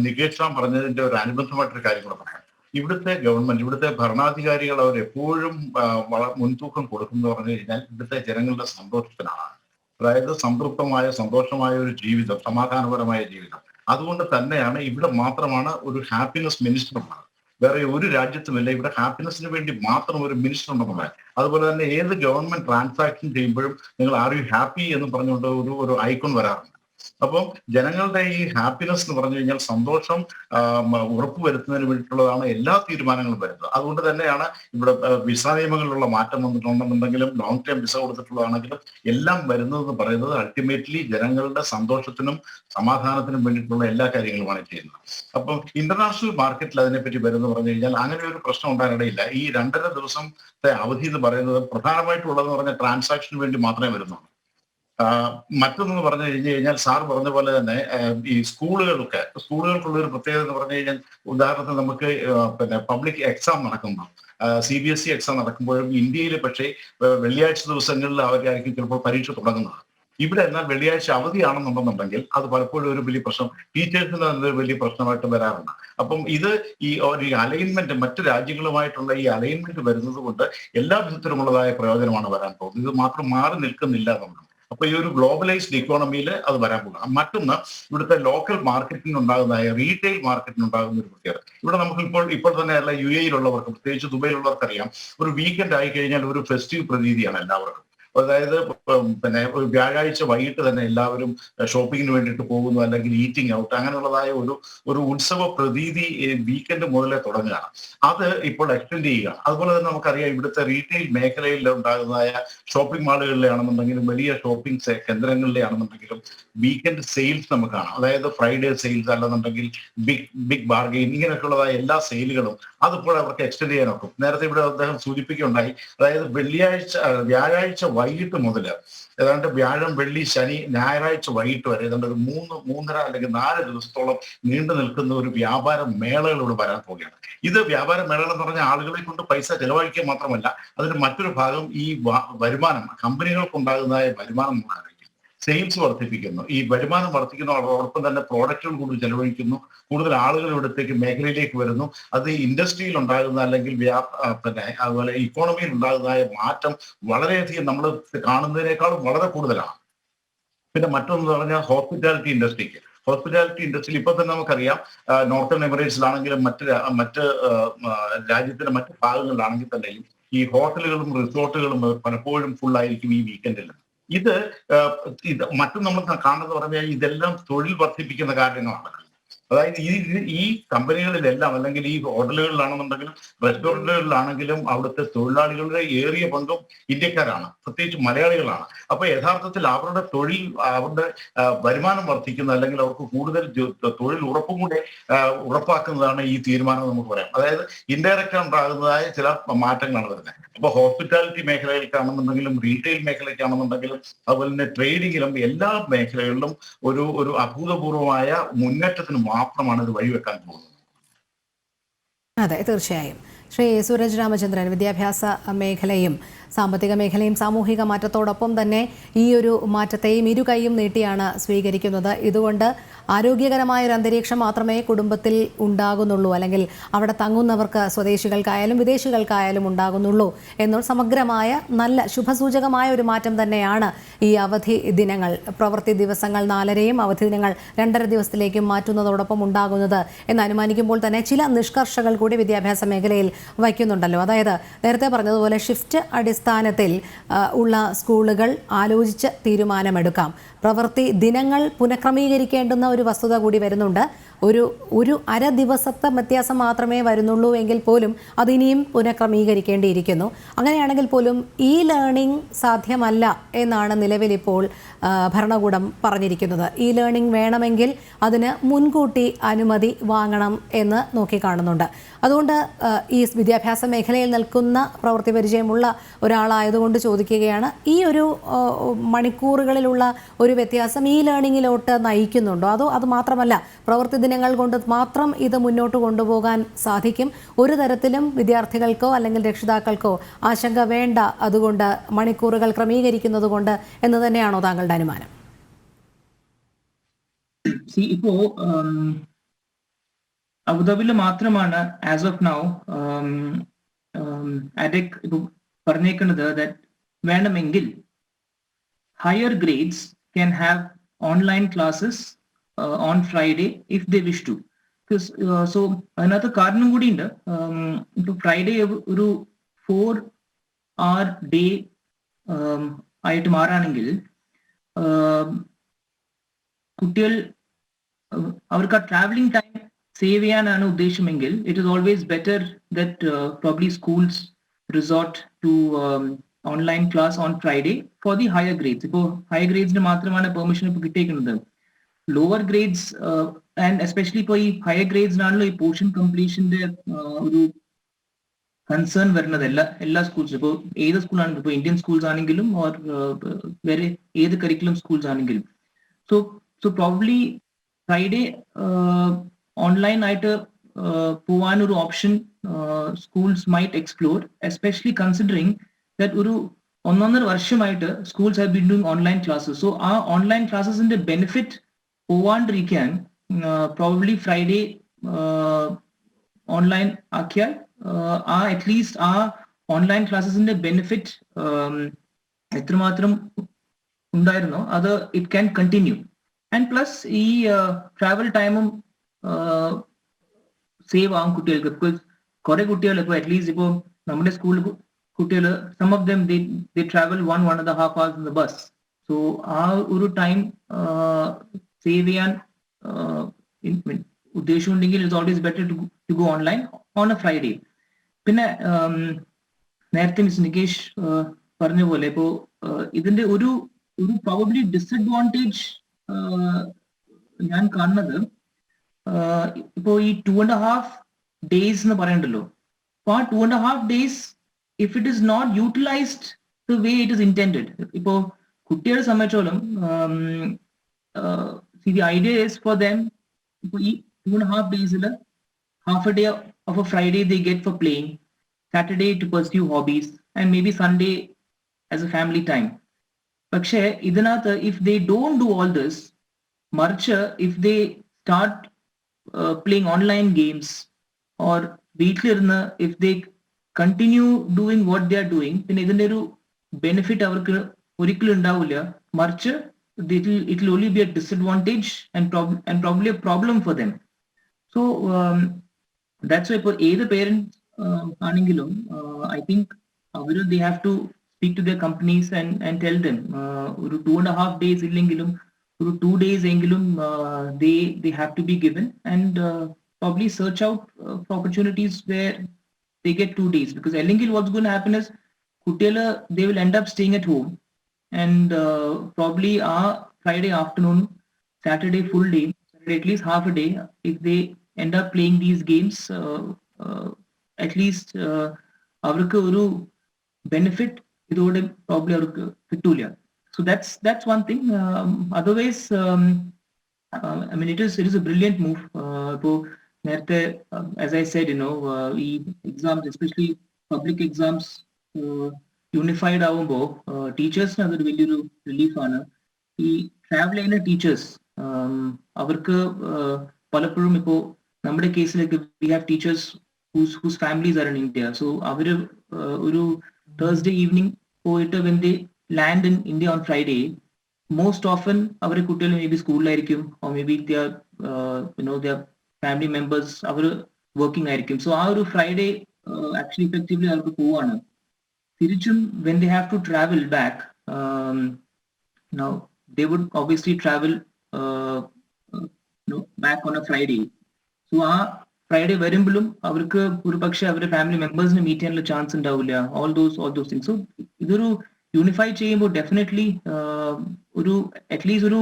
നികേഷ് റാം പറഞ്ഞതിന്റെ ഒരു അനുബന്ധമായിട്ടൊരു കാര്യം കൂടെ പറയാം. ഇവിടുത്തെ ഗവൺമെന്റ്, ഇവിടുത്തെ ഭരണാധികാരികൾ അവർ എപ്പോഴും മുൻതൂക്കം കൊടുക്കുന്നു പറഞ്ഞു കഴിഞ്ഞാൽ ഇവിടുത്തെ ജനങ്ങളുടെ സന്തോഷത്തിനാണ്. അതായത് സംതൃപ്തമായ സന്തോഷമായ ഒരു ജീവിതം, സമാധാനപരമായ ജീവിതം. അതുകൊണ്ട് തന്നെയാണ് ഇവിടെ മാത്രമാണ് ഒരു ഹാപ്പിനെസ് മിനിസ്റ്റർ ഉള്ളത്. വേറെ ഒരു രാജ്യത്തുമില്ല ഇവിടെ ഹാപ്പിനെസിന് വേണ്ടി മാത്രം ഒരു മിനിസ്റ്റർ ഉണ്ടെന്നുള്ളത്. അതുപോലെ തന്നെ ഏത് ഗവൺമെന്റ് ട്രാൻസാക്ഷൻ ചെയ്യുമ്പോഴും നിങ്ങൾ ആർ യു ഹാപ്പി എന്ന് പറഞ്ഞുകൊണ്ട് ഒരു ഐക്കൺ വരാറുണ്ട്. അപ്പം ജനങ്ങളുടെ ഈ ഹാപ്പിനെസ് എന്ന് പറഞ്ഞു കഴിഞ്ഞാൽ സന്തോഷം ഉറപ്പുവരുത്തുന്നതിന് വേണ്ടിയിട്ടുള്ളതാണ് എല്ലാ തീരുമാനങ്ങളും വരുന്നത്. അതുകൊണ്ട് തന്നെയാണ് ഇവിടെ വിസ നിയമങ്ങളിലുള്ള മാറ്റം വന്നിട്ടുണ്ടെന്നുണ്ടെങ്കിലും ലോങ് ടൈം വിസ കൊടുത്തിട്ടുള്ളതാണെങ്കിലും എല്ലാം വരുന്നതെന്ന് പറയുന്നത് അൾട്ടിമേറ്റ്ലി ജനങ്ങളുടെ സന്തോഷത്തിനും സമാധാനത്തിനും വേണ്ടിയിട്ടുള്ള എല്ലാ കാര്യങ്ങളുമാണ് ചെയ്യുന്നത്. അപ്പം ഇന്റർനാഷണൽ മാർക്കറ്റിൽ അതിനെപ്പറ്റി വരുന്നത് പറഞ്ഞു കഴിഞ്ഞാൽ അങ്ങനെ ഒരു പ്രശ്നം ഉണ്ടാകാനിടയില്ല. ഈ 2.5 ദിവസത്തെ അവധി എന്ന് പറയുന്നത് പ്രധാനമായിട്ടുള്ളതെന്ന് പറഞ്ഞാൽ ട്രാൻസാക്ഷന് വേണ്ടി മാത്രമേ വരുന്നുള്ളൂ. മറ്റൊന്ന് പറഞ്ഞു കഴിഞ്ഞു കഴിഞ്ഞാൽ സാർ പറഞ്ഞ പോലെ തന്നെ ഈ സ്കൂളുകൾക്കുള്ള ഒരു പ്രത്യേകത എന്ന് പറഞ്ഞു കഴിഞ്ഞാൽ ഉദാഹരണത്തിന് നമുക്ക് പബ്ലിക് എക്സാം നടക്കുമ്പോൾ CBSE എക്സാം നടക്കുമ്പോഴും ഇന്ത്യയിൽ പക്ഷേ വെള്ളിയാഴ്ച ദിവസങ്ങളിൽ അവരായിരിക്കും ചിലപ്പോൾ പരീക്ഷ തുടങ്ങുന്നത്. ഇവിടെ എന്നാൽ വെള്ളിയാഴ്ച അവധിയാണെന്നുണ്ടെന്നുണ്ടെങ്കിൽ അത് പലപ്പോഴും ഒരു വലിയ പ്രശ്നം, ടീച്ചേഴ്സിന് അതൊരു വലിയ പ്രശ്നമായിട്ട് വരാറുണ്ട്. അപ്പം ഇത് ഈ ഒരു അലൈൻമെന്റ്, മറ്റു രാജ്യങ്ങളുമായിട്ടുള്ള ഈ അലൈൻമെന്റ് വരുന്നത് കൊണ്ട് എല്ലാ വിധത്തിലുമുള്ളതായ പ്രയോജനമാണ് വരാൻ പോകുന്നത്. ഇത് മാത്രം മാറി നിൽക്കുന്നില്ല എന്നുള്ളത്. അപ്പൊ ഈ ഒരു ഗ്ലോബലൈസ്ഡ് ഇക്കോണമിയിൽ അത് വരാൻ പോകുക. മറ്റൊന്ന് ഇവിടുത്തെ ലോക്കൽ മാർക്കറ്റിനുണ്ടാകുന്നതായ റീറ്റെയിൽ മാർക്കറ്റിനുണ്ടാകുന്ന ഒരു പ്രത്യേകത. ഇവിടെ നമുക്ക് ഇപ്പോൾ തന്നെ അല്ല UAE-യിലുള്ളവർക്ക്, പ്രത്യേകിച്ച് ദുബൈയിലുള്ളവർക്ക് അറിയാം, ഒരു വീക്കെൻഡ് ആയി കഴിഞ്ഞാൽ ഒരു ഫെസ്റ്റീവ് പ്രതീതിയാണ് എല്ലാവർക്കും. അതായത് ഒരു വ്യാഴാഴ്ച വൈകിട്ട് തന്നെ എല്ലാവരും ഷോപ്പിങ്ങിന് വേണ്ടിയിട്ട് പോകുന്നു, അല്ലെങ്കിൽ ഈറ്റിംഗ് ഔട്ട്, അങ്ങനെയുള്ളതായ ഒരു ഉത്സവ പ്രതീതി വീക്കെൻഡ് മുതലേ തുടങ്ങുകയാണ്. അത് ഇപ്പോൾ എക്സ്റ്റെൻഡ് ചെയ്യുകയാണ്. അതുപോലെ തന്നെ നമുക്കറിയാം ഇവിടുത്തെ റീറ്റെയിൽ മേഖലയിൽ ഉണ്ടാകുന്നതായ ഷോപ്പിംഗ് മാളുകളിലാണെന്നുണ്ടെങ്കിലും വലിയ ഷോപ്പിംഗ് കേന്ദ്രങ്ങളിലാണെന്നുണ്ടെങ്കിലും വീക്കെൻഡ് സെയിൽസ് നമുക്ക് കാണാം. അതായത് ഫ്രൈഡേ സെയിൽസ് അല്ലെന്നുണ്ടെങ്കിൽ ബിഗ് ബാർഗെയിൻ, ഇങ്ങനെയൊക്കെയുള്ളതായ എല്ലാ സെയിലുകളും അതിപ്പോൾ അവർക്ക് എക്സ്റ്റെൻഡ് ചെയ്യാനൊക്കും. നേരത്തെ ഇവിടെ അദ്ദേഹം സൂചിപ്പിക്കുകയുണ്ടായി, അതായത് വ്യാഴാഴ്ച വൈകിട്ട് മുതൽ ഏതാണ്ട് വ്യാഴം, വെള്ളി, ശനി, ഞായറാഴ്ച വൈകിട്ട് വരെ ഏതാണ്ട് ഒരു 3.5 അല്ലെങ്കിൽ 4 ദിവസത്തോളം നീണ്ടു നിൽക്കുന്ന ഒരു വ്യാപാര മേളകളോട് വരാൻ പോവുകയാണ്. ഇത് വ്യാപാര മേളകൾ എന്ന് പറഞ്ഞാൽ ആളുകളെ കൊണ്ട് പൈസ ചെലവഴിക്കുക മാത്രമല്ല, അതിന്റെ മറ്റൊരു ഭാഗം ഈ വരുമാനം, കമ്പനികൾക്കുണ്ടാകുന്നതായ വരുമാനം സെയിൽസ് വർദ്ധിപ്പിക്കുന്നു. ഈ വരുമാനം വർദ്ധിക്കുന്നതോടൊപ്പം തന്നെ പ്രോഡക്റ്റുകൾ കൂടുതൽ ചെലവഴിക്കുന്നു, കൂടുതൽ ആളുകൾ ഇവിടത്തേക്ക് മേഖലയിലേക്ക് വരുന്നു. അത് ഇൻഡസ്ട്രിയിൽ ഉണ്ടാകുന്ന അല്ലെങ്കിൽ അതുപോലെ ഇക്കോണമിയിൽ ഉണ്ടാകുന്നതായ മാറ്റം വളരെയധികം നമ്മൾ കാണുന്നതിനേക്കാളും വളരെ കൂടുതലാണ്. പിന്നെ മറ്റൊന്ന് പറഞ്ഞാൽ ഹോസ്പിറ്റാലിറ്റി ഇൻഡസ്ട്രിയിൽ ഇപ്പൊ തന്നെ നമുക്കറിയാം നോർത്തേൺ എമിറേറ്റ്സിലാണെങ്കിലും മറ്റ് രാജ്യത്തിന്റെ മറ്റ് ഭാഗങ്ങളിലാണെങ്കിൽ തന്നെയും ഈ ഹോട്ടലുകളും റിസോർട്ടുകളും പലപ്പോഴും ഫുള്ളായിരിക്കും ഈ വീക്കെൻഡിൽ. ഇത് മറ്റും നമ്മൾ കാണുന്നത് പറഞ്ഞാൽ ഇതെല്ലാം തൊഴിൽ വർദ്ധിപ്പിക്കുന്ന കാര്യങ്ങളാണ്. അതായത് ഈ കമ്പനികളിലെല്ലാം അല്ലെങ്കിൽ ഈ ഹോട്ടലുകളിലാണെന്നുണ്ടെങ്കിലും റെസ്റ്റോറന്റുകളിലാണെങ്കിലും അവിടുത്തെ തൊഴിലാളികളുടെ ഏറിയ പങ്കും ഇന്ത്യക്കാരാണ്, പ്രത്യേകിച്ച് മലയാളികളാണ്. അപ്പൊ യഥാർത്ഥത്തിൽ അവരുടെ അവരുടെ വരുമാനം വർദ്ധിക്കുന്ന അല്ലെങ്കിൽ അവർക്ക് കൂടുതൽ തൊഴിൽ ഉറപ്പും കൂടെ ഉറപ്പാക്കുന്നതാണ് ഈ തീരുമാനം നമുക്ക് പറയാം. അതായത് ഇൻഡയറക്റ്റ് ഉണ്ടാകുന്നതായ ചില മാറ്റങ്ങളാണ് വരുന്നത്. അപ്പൊ ഹോസ്പിറ്റാലിറ്റി മേഖലയിലേക്കാണെന്നുണ്ടെങ്കിലും റീറ്റെയിൽ മേഖലയ്ക്കാണെന്നുണ്ടെങ്കിലും അതുപോലെ തന്നെ ട്രേഡിങ്ങിലും എല്ലാ മേഖലകളിലും ഒരു അഭൂതപൂർവമായ മുന്നേറ്റത്തിന് മാത്രമാണ് ഇത് വഴിവെക്കാൻ പോകുന്നത്. അതെ, തീർച്ചയായും. ശ്രീ സൂരജ് രാമചന്ദ്രൻ, വിദ്യാഭ്യാസ മേഖലയും സാമ്പത്തിക മേഖലയും സാമൂഹിക മാറ്റത്തോടൊപ്പം തന്നെ ഈ ഒരു മാറ്റത്തെയും ഇരു കൈയും നീട്ടിയാണ് സ്വീകരിക്കുന്നത്. ഇതുകൊണ്ട് ആരോഗ്യകരമായ ഒരു അന്തരീക്ഷം മാത്രമേ കുടുംബത്തിൽ ഉണ്ടാകുന്നുള്ളൂ, അല്ലെങ്കിൽ അവിടെ തങ്ങുന്നവർക്ക് സ്വദേശികൾക്കായാലും വിദേശികൾക്കായാലും ഉണ്ടാകുന്നുള്ളൂ എന്നുള്ള സമഗ്രമായ നല്ല ശുഭസൂചകമായ ഒരു മാറ്റം തന്നെയാണ് ഈ അവധി ദിനങ്ങൾ, പ്രവൃത്തി ദിവസങ്ങൾ 4.5-യും അവധി ദിനങ്ങൾ 2.5 ദിവസത്തിലേക്കും മാറ്റുന്നതോടൊപ്പം ഉണ്ടാകുന്നത് എന്ന് അനുമാനിക്കുമ്പോൾ തന്നെ ചില നിഷ്കർഷകൾ കൂടി വിദ്യാഭ്യാസ മേഖലയിൽ വയ്ക്കുന്നുണ്ടല്ലോ. അതായത് നേരത്തെ പറഞ്ഞതുപോലെ ഷിഫ്റ്റ് അടിസ്ഥാനത്തിൽ ഉള്ള സ്കൂളുകൾ ആലോചിച്ച് തീരുമാനമെടുക്കാം. പ്രവൃത്തി ദിനങ്ങൾ പുനഃക്രമീകരിക്കേണ്ടുന്ന ഒരു വസ്തുത കൂടി വരുന്നുണ്ട്. ഒരു അര ദിവസത്തെ വ്യത്യാസം മാത്രമേ വരുന്നുള്ളൂ എങ്കിൽ പോലും അതിനിയും പുനഃക്രമീകരിക്കേണ്ടിയിരിക്കുന്നു. അങ്ങനെയാണെങ്കിൽ പോലും ഈ ലേണിംഗ് സാധ്യമല്ല എന്നാണ് നിലവിലിപ്പോൾ ഭരണകൂടം പറഞ്ഞിരിക്കുന്നത്. ഈ ലേണിംഗ് വേണമെങ്കിൽ അതിന് മുൻകൂട്ടി അനുമതി വാങ്ങണം എന്ന് നോക്കിക്കാണുന്നുണ്ട്. അതുകൊണ്ട് ഈ വിദ്യാഭ്യാസ മേഖലയിൽ നിൽക്കുന്ന പ്രവൃത്തി പരിചയമുള്ള ഒരാളായതുകൊണ്ട് ചോദിക്കുകയാണ്, ഈ ഒരു മണിക്കൂറുകളിലുള്ള ഒരു വ്യത്യാസം ഈ ലേണിങ്ങിലോട്ട് നയിക്കുന്നുണ്ടോ? അതോ അത് മാത്രമല്ല, പ്രവൃത്തി ദിനങ്ങൾ കൊണ്ട് മാത്രം ഇത് മുന്നോട്ട് കൊണ്ടുപോകാൻ സാധിക്കും? ഒരു തരത്തിലും വിദ്യാർത്ഥികൾക്കോ അല്ലെങ്കിൽ രക്ഷിതാക്കൾക്കോ ആശങ്ക വേണ്ട അതുകൊണ്ട് മണിക്കൂറുകൾ ക്രമീകരിക്കുന്നത് കൊണ്ട് എന്ന് തന്നെയാണോ താങ്കളുടെ അനുമാനം? ഇപ്പോ അബുദാബിയിൽ മാത്രമാണ് ആസ് ഓഫ് നൗ അഡെക് ഇപ്പൊ പറഞ്ഞേക്കുന്നത് ദാറ്റ് വേണമെങ്കിൽ higher grades can have online classes on Friday if they wish to. Because so another കാരണം കൂടി ഉണ്ട്. ഇപ്പൊ ഫ്രൈഡേ ഒരു 4-hour ഡേ ആയിട്ട് മാറാണെങ്കിൽ കുട്ടികൾ അവർക്ക് ആ ട്രാവലിംഗ് ടൈം സേവ് ചെയ്യാനാണ് ഉദ്ദേശമെങ്കിൽ it is always better that probably schools resort to online class on Friday for the higher grades. ഇപ്പോൾ ഹയർ ഗ്രേഡ്സിന് മാത്രമാണ് പെർമിഷൻ ഇപ്പോൾ കിട്ടിയിരിക്കുന്നത്. ലോവർ ഗ്രേഡ്സ് ആൻഡ് എസ്പെഷ്യലി ഇപ്പോൾ ഈ ഹയർ ഗ്രേഡ്സിനാണല്ലോ ഈ പോർഷൻ കംപ്ലീഷന്റെ ഒരു കൺസേൺ വരുന്നത് എല്ലാ സ്കൂൾസും. ഇപ്പോൾ ഏത് സ്കൂളാണെങ്കിലും, ഇപ്പോൾ ഇന്ത്യൻ സ്കൂൾസ് ആണെങ്കിലും ഓർ വേറെ ഏത് കരിക്കുലം സ്കൂൾസ് ആണെങ്കിലും. സോ പ്രോബ്ലി ഫ്രൈഡേ ഓൺലൈൻ ആയിട്ട് പോവാനൊരു option schools might explore, especially considering that ഒരു 1.5 വർഷമായിട്ട് schools have been doing online classes. So ആ ഓൺലൈൻ ക്ലാസ്സസിന്റെ ബെനിഫിറ്റ് പോവാണ്ടിരിക്കാൻ പ്രോബബ്ലി ഫ്രൈഡേ ഓൺലൈൻ ആക്കിയാൽ അറ്റ്ലീസ്റ്റ് ആ ഓൺലൈൻ ക്ലാസ്സസിന്റെ ബെനിഫിറ്റ് എത്രമാത്രം ഉണ്ടായിരുന്നോ അത് it can continue. And plus ഈ ട്രാവൽ ടൈമും സേവ് ആവും കുട്ടികൾക്ക്. ബിക്കോസ് കുറെ കുട്ടികൾ ഇപ്പോൾ അറ്റ്ലീസ്റ്റ് ഇപ്പോൾ നമ്മുടെ സ്കൂളിൽ കുട്ടികൾ some of them they travel 1.5 hours in the bus. So ആ ഒരു ടൈം സേവ് ചെയ്യാൻ ഉദ്ദേശമുണ്ടെങ്കിൽ it's always better to go online on a Friday. പിന്നെ നേരത്തെ മിസ് നികേഷ് പറഞ്ഞ പോലെ ഇപ്പോ ഇതിന്റെ ഒരു പ്രോബബ്ലി ഡിസഡ്വാൻറ്റേജ് ഞാൻ കാണുന്നത് ഇപ്പോ ഈ 2.5 days എന്ന് പറയണ്ടല്ലോ. അപ്പൊ ആ 2.5 days if it is not utilised the way it is intended, ഇപ്പോ കുട്ടികളെ സംബന്ധിച്ചോളം the idea is for them, ഈ 2.5 days half a day of a Friday they get for playing, Saturday to pursue hobbies, and maybe Sunday as a family time. പക്ഷേ ഇതിനകത്ത് if they don't do all this, മറിച്ച് if they start playing online games or വീട്ടിലിരുന്ന് if they continue doing what they are doing, പിന്നെ ഇതിന്റെ ഒരു benefit അവർക്ക് ഒരിക്കലും ഉണ്ടാവില്ല. മറിച്ച് it will only be a disadvantage and probably a problem for them. So that's why for either parents aanengilum I think they have to speak to their companies and tell them oru 2.5 days illengilum oru 2 days engilum they have to be given, and probably search out for opportunities where they get 2 days, because ellengil what's going to happen is kutiyala they will end up staying at home, and probably Friday afternoon, Saturday full day, Saturday at least half a day, if they end up playing these games, at least avarku oru benefit ഇതോടെ probably അവർക്ക് കിട്ടൂല. So that's one thing. Otherwise, I mean, it is a brilliant move. നേരത്തെ, as I said, ഈ exams, especially public exams, unified ആവുമ്പോൾ ടീച്ചേഴ്സിന് അതൊരു വലിയൊരു റിലീഫാണ്. ഈ ട്രാവൽ ചെയ്യുന്ന ടീച്ചേഴ്സ് അവർക്ക് പലപ്പോഴും ഇപ്പോ നമ്മുടെ കേസിലേക്ക് we have teachers whose families are in India. So അവര് ഒരു തേഴ്സ്ഡേ ഈവനിങ് പോയിട്ട് when they land in India on Friday, most often അവരുടെ കുട്ടികൾ മേ ബി സ്കൂളിലായിരിക്കും, or may be their family members അവർ വർക്കിംഗ് ആയിരിക്കും. സോ ആ ഒരു ഫ്രൈഡേ ആക്ച്വലി ഇഫക്റ്റീവ്ലി അവർക്ക് പോവാണ്. തിരിച്ചും when they have to travel back, now they would obviously travel back on a Friday. So ആ ഫ്രൈഡേ വരുമ്പോഴും അവർക്ക് ഒരു പക്ഷെ അവരുടെ ഫാമിലി മെമ്പേഴ്സിനെ മീറ്റ് ചെയ്യാനുള്ള ചാൻസ് ഉണ്ടാവില്ല. All those things. സോ ഇതൊരു യൂണിഫൈ ചെയ്യുമ്പോൾ ഡെഫിനറ്റ്ലി ഒരു അറ്റ്ലീസ്റ്റ് ഒരു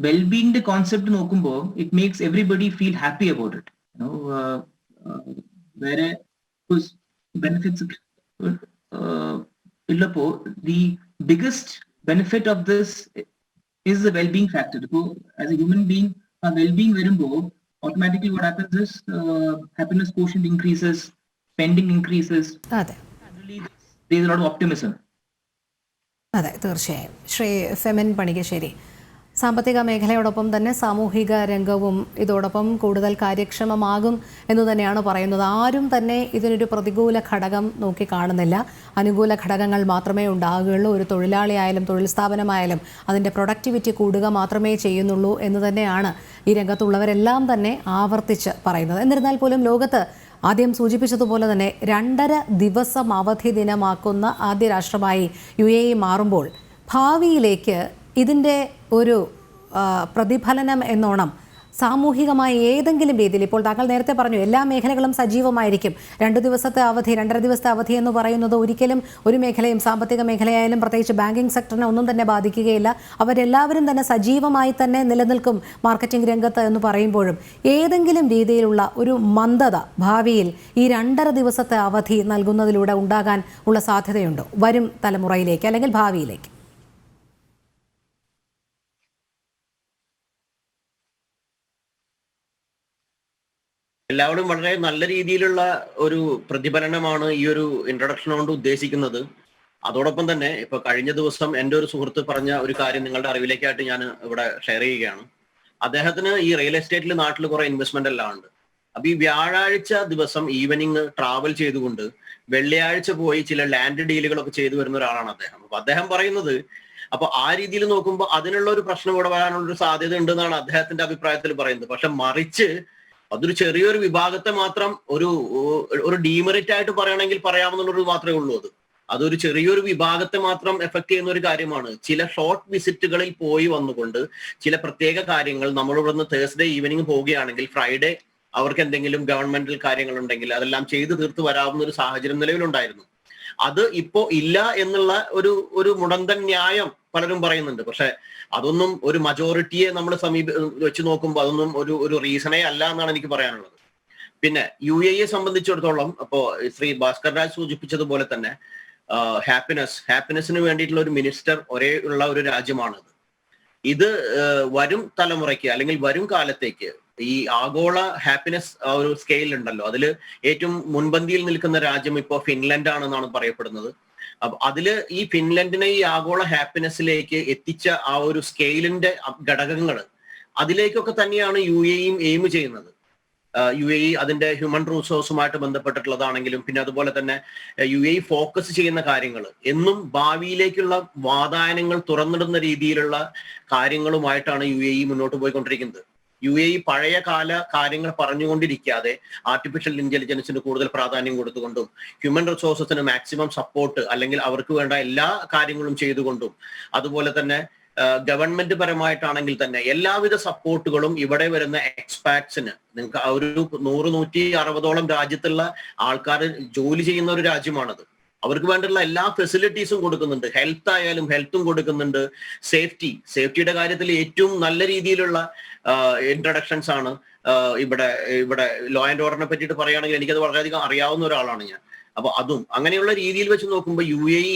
വെൽബീയിങ്ങിന്റെ കോൺസെപ്റ്റ് നോക്കുമ്പോൾ it makes everybody feel happy about it. വേറെ benefits ഇല്ലപ്പോ the biggest benefit of this is the well-being factor. So as a human being, well-being വരുമ്പോൾ automatically what happens is happiness quotient increases, spending increases. അതെ, there is a lot of optimism. അതെ, തീർച്ചയായും. ശ്രീ ഫെമിൻ പണിക്കശ്ശേരി, സാമ്പത്തിക മേഖലയോടൊപ്പം തന്നെ സാമൂഹിക രംഗവും ഇതോടൊപ്പം കൂടുതൽ കാര്യക്ഷമമാകും എന്ന് തന്നെയാണ് പറയുന്നത്. ആരും തന്നെ ഇതിനൊരു പ്രതികൂല ഘടകം നോക്കി കാണുന്നില്ല. അനുകൂല ഘടകങ്ങൾ മാത്രമേ ഉണ്ടാകുകയുള്ളൂ. ഒരു തൊഴിലാളിയായാലും തൊഴിൽ സ്ഥാപനമായാലും അതിൻ്റെ പ്രൊഡക്ടിവിറ്റി കൂടുക മാത്രമേ ചെയ്യുന്നുള്ളൂ എന്ന് തന്നെയാണ് ഈ രംഗത്തുള്ളവരെല്ലാം തന്നെ ആവർത്തിച്ച് പറയുന്നത്. എന്നിരുന്നാൽ പോലും ലോകത്ത് ആദ്യം സൂചിപ്പിച്ചതുപോലെ തന്നെ 2.5 ദിവസം അവധി ദിനമാക്കുന്ന ആദ്യ രാഷ്ട്രമായി UAE മാറുമ്പോൾ ഭാവിയിലേക്ക് ഇതിൻ്റെ ഒരു പ്രതിഫലനം എന്നോണം സാമൂഹികമായ ഏതെങ്കിലും രീതിയിൽ, ഇപ്പോൾ താങ്കൾ നേരത്തെ പറഞ്ഞു എല്ലാ മേഖലകളും സജീവമായിരിക്കും. 2 ദിവസത്തെ അവധി, 2.5 ദിവസത്തെ അവധി എന്ന് പറയുന്നത് ഒരിക്കലും ഒരു മേഖലയും, സാമ്പത്തിക മേഖലയായാലും പ്രത്യേകിച്ച് ബാങ്കിങ് സെക്ടറിനെ ഒന്നും തന്നെ ബാധിക്കുകയില്ല. അവരെല്ലാവരും തന്നെ സജീവമായി തന്നെ നിലനിൽക്കും മാർക്കറ്റിംഗ് രംഗത്ത് എന്ന് പറയുമ്പോഴും ഏതെങ്കിലും രീതിയിലുള്ള ഒരു മന്ദത ഭാവിയിൽ ഈ 2.5 ദിവസത്തെ അവധി നൽകുന്നതിലൂടെ ഉണ്ടാകാൻ ഉള്ള സാധ്യതയുണ്ടോ വരും തലമുറയിലേക്ക് അല്ലെങ്കിൽ ഭാവിയിലേക്ക്? എല്ലാവരും വളരെ നല്ല രീതിയിലുള്ള ഒരു പ്രതിഫലനമാണ് ഈ ഒരു ഇൻട്രൊഡക്ഷൻ കൊണ്ട് ഉദ്ദേശിക്കുന്നത്. അതോടൊപ്പം തന്നെ ഇപ്പൊ കഴിഞ്ഞ ദിവസം എൻ്റെ ഒരു സുഹൃത്ത് പറഞ്ഞ ഒരു കാര്യം നിങ്ങളുടെ അറിവിലേക്കായിട്ട് ഞാൻ ഇവിടെ ഷെയർ ചെയ്യുകയാണ്. അദ്ദേഹത്തിന് ഈ റിയൽ എസ്റ്റേറ്റിൽ നാട്ടിൽ കുറെ ഇൻവെസ്റ്റ്മെന്റ് എല്ലാം ഉണ്ട്. അപ്പൊ ഈ വ്യാഴാഴ്ച ദിവസം ഈവനിങ് ട്രാവൽ ചെയ്തുകൊണ്ട് വെള്ളിയാഴ്ച പോയി ചില ലാൻഡ് ഡീലുകളൊക്കെ ചെയ്തു വരുന്ന ഒരാളാണ് അദ്ദേഹം. അപ്പൊ അദ്ദേഹം പറയുന്നത്, അപ്പൊ ആ രീതിയിൽ നോക്കുമ്പോൾ അതിനുള്ള ഒരു പ്രശ്നം ഇവിടെ വരാനുള്ള ഒരു സാധ്യത ഉണ്ടെന്നാണ് അദ്ദേഹത്തിന്റെ അഭിപ്രായത്തിൽ പറയുന്നത്. പക്ഷെ മറിച്ച് അതൊരു ചെറിയൊരു വിഭാഗത്തെ മാത്രം ഒരു ഡീമെറിറ്റ് ആയിട്ട് പറയണമെങ്കിൽ പറയാവുന്നുള്ളൊരു മാത്രമേ ഉള്ളൂ. അതൊരു ചെറിയൊരു വിഭാഗത്തെ മാത്രം എഫക്ട് ചെയ്യുന്ന ഒരു കാര്യമാണ്. ചില ഷോർട്ട് വിസിറ്റുകളിൽ പോയി വന്നുകൊണ്ട് ചില പ്രത്യേക കാര്യങ്ങൾ, നമ്മൾ ഇവിടുന്ന് തേഴ്സ്ഡേ ഈവനിങ് പോവുകയാണെങ്കിൽ ഫ്രൈഡേ അവർക്ക് എന്തെങ്കിലും ഗവൺമെന്റൽ കാര്യങ്ങൾ ഉണ്ടെങ്കിൽ അതെല്ലാം ചെയ്തു തീർത്ത് വരാവുന്ന ഒരു സാഹചര്യം നിലവിലുണ്ടായിരുന്നു. അത് ഇപ്പോ ഇല്ല എന്നുള്ള ഒരു മുടന്തൻ ന്യായം പലരും പറയുന്നുണ്ട്. പക്ഷെ അതൊന്നും ഒരു മജോറിറ്റിയെ നമ്മൾ വെച്ച് നോക്കുമ്പോൾ അതൊന്നും ഒരു റീസണേ അല്ല എന്നാണ് എനിക്ക് പറയാനുള്ളത്. പിന്നെ UAE സംബന്ധിച്ചിടത്തോളം അപ്പോ ശ്രീ ഭാസ്കർ രാജ് സൂചിപ്പിച്ചതുപോലെ തന്നെ ഹാപ്പിനെസ്സിന് വേണ്ടിയിട്ടുള്ള ഒരു മിനിസ്റ്റർ ഒരേ ഉള്ള ഒരു രാജ്യമാണിത്. ഇത് വരും തലമുറയ്ക്ക് അല്ലെങ്കിൽ വരും കാലത്തേക്ക് ഈ ആഗോള ഹാപ്പിനെസ് ഒരു സ്കെയിൽ ഉണ്ടല്ലോ, അതിൽ ഏറ്റവും മുൻപന്തിയിൽ നിൽക്കുന്ന രാജ്യം ഇപ്പോൾ ഫിൻലൻഡ് ആണെന്നാണ് പറയപ്പെടുന്നത്. അപ്പൊ അതില് ഈ ഫിൻലൻഡിനെ ഈ ആഗോള ഹാപ്പിനെസ്സിലേക്ക് എത്തിച്ച ആ ഒരു സ്കെയിലിന്റെ ഘടകങ്ങൾ അതിലേക്കൊക്കെ തന്നെയാണ് UAE എയിം ചെയ്യുന്നത്. UAE അതിന്റെ ഹ്യൂമൻ റിസോഴ്സുമായിട്ട് ബന്ധപ്പെട്ടിട്ടുള്ളതാണെങ്കിലും പിന്നെ അതുപോലെ തന്നെ UAE ഫോക്കസ് ചെയ്യുന്ന കാര്യങ്ങൾ എന്നും ഭാവിയിലേക്കുള്ള വാതായനങ്ങൾ തുറന്നിടുന്ന രീതിയിലുള്ള കാര്യങ്ങളുമായിട്ടാണ് UAE മുന്നോട്ട് പോയിക്കൊണ്ടിരിക്കുന്നത്. UAE പഴയ കാല കാര്യങ്ങൾ പറഞ്ഞുകൊണ്ടിരിക്കാതെ ആർട്ടിഫിഷ്യൽ ഇന്റലിജൻസിന് കൂടുതൽ പ്രാധാന്യം കൊടുത്തുകൊണ്ടും ഹ്യൂമൻ റിസോഴ്സസിന് മാക്സിമം സപ്പോർട്ട് അല്ലെങ്കിൽ അവർക്ക് വേണ്ട എല്ലാ കാര്യങ്ങളും ചെയ്തുകൊണ്ടും അതുപോലെ തന്നെ ഗവൺമെന്റ് പരമായിട്ടാണെങ്കിൽ തന്നെ എല്ലാവിധ സപ്പോർട്ടുകളും ഇവിടെ വരുന്ന എക്സ്പാറ്റ്സിന്, നിങ്ങൾക്ക് ഒരു 100-160ഓളം രാജ്യത്തുള്ള ആൾക്കാർ ജോലി ചെയ്യുന്ന ഒരു രാജ്യമാണത്. അവർക്ക് വേണ്ടിയുള്ള എല്ലാ ഫെസിലിറ്റീസും കൊടുക്കുന്നുണ്ട്. ഹെൽത്ത് ആയാലും ഹെൽത്തും കൊടുക്കുന്നുണ്ട്. സേഫ്റ്റിയുടെ കാര്യത്തിൽ ഏറ്റവും നല്ല രീതിയിലുള്ള ഇൻട്രഡക്ഷൻസ് ആണ് ഇവിടെ ലോ ആൻഡ് ഓർഡറിനെ പറ്റിയിട്ട് പറയുകയാണെങ്കിൽ എനിക്കത് വളരെയധികം അറിയാവുന്ന ഒരാളാണ് ഞാൻ. അപ്പൊ അതും അങ്ങനെയുള്ള രീതിയിൽ വെച്ച് നോക്കുമ്പോൾ UAE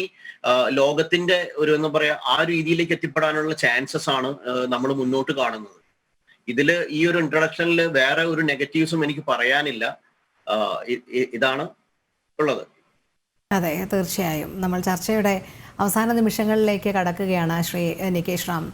ലോകത്തിന്റെ ഒരു എന്താ പറയാ ആ രീതിയിലേക്ക് എത്തിപ്പെടാനുള്ള ചാൻസസ് ആണ് നമ്മൾ മുന്നോട്ട് കാണുന്നത്. ഇതില് ഈ ഒരു ഇൻട്രൊഡക്ഷനിൽ വേറെ ഒരു നെഗറ്റീവ്സും എനിക്ക് പറയാനില്ല. ഇതാണ് ഉള്ളത്. അതെ, തീർച്ചയായും നമ്മൾ ചർച്ചയുടെ അവസാന നിമിഷങ്ങളിലേക്ക് കടക്കുകയാണ്. ശ്രീ നികേഷ് റാം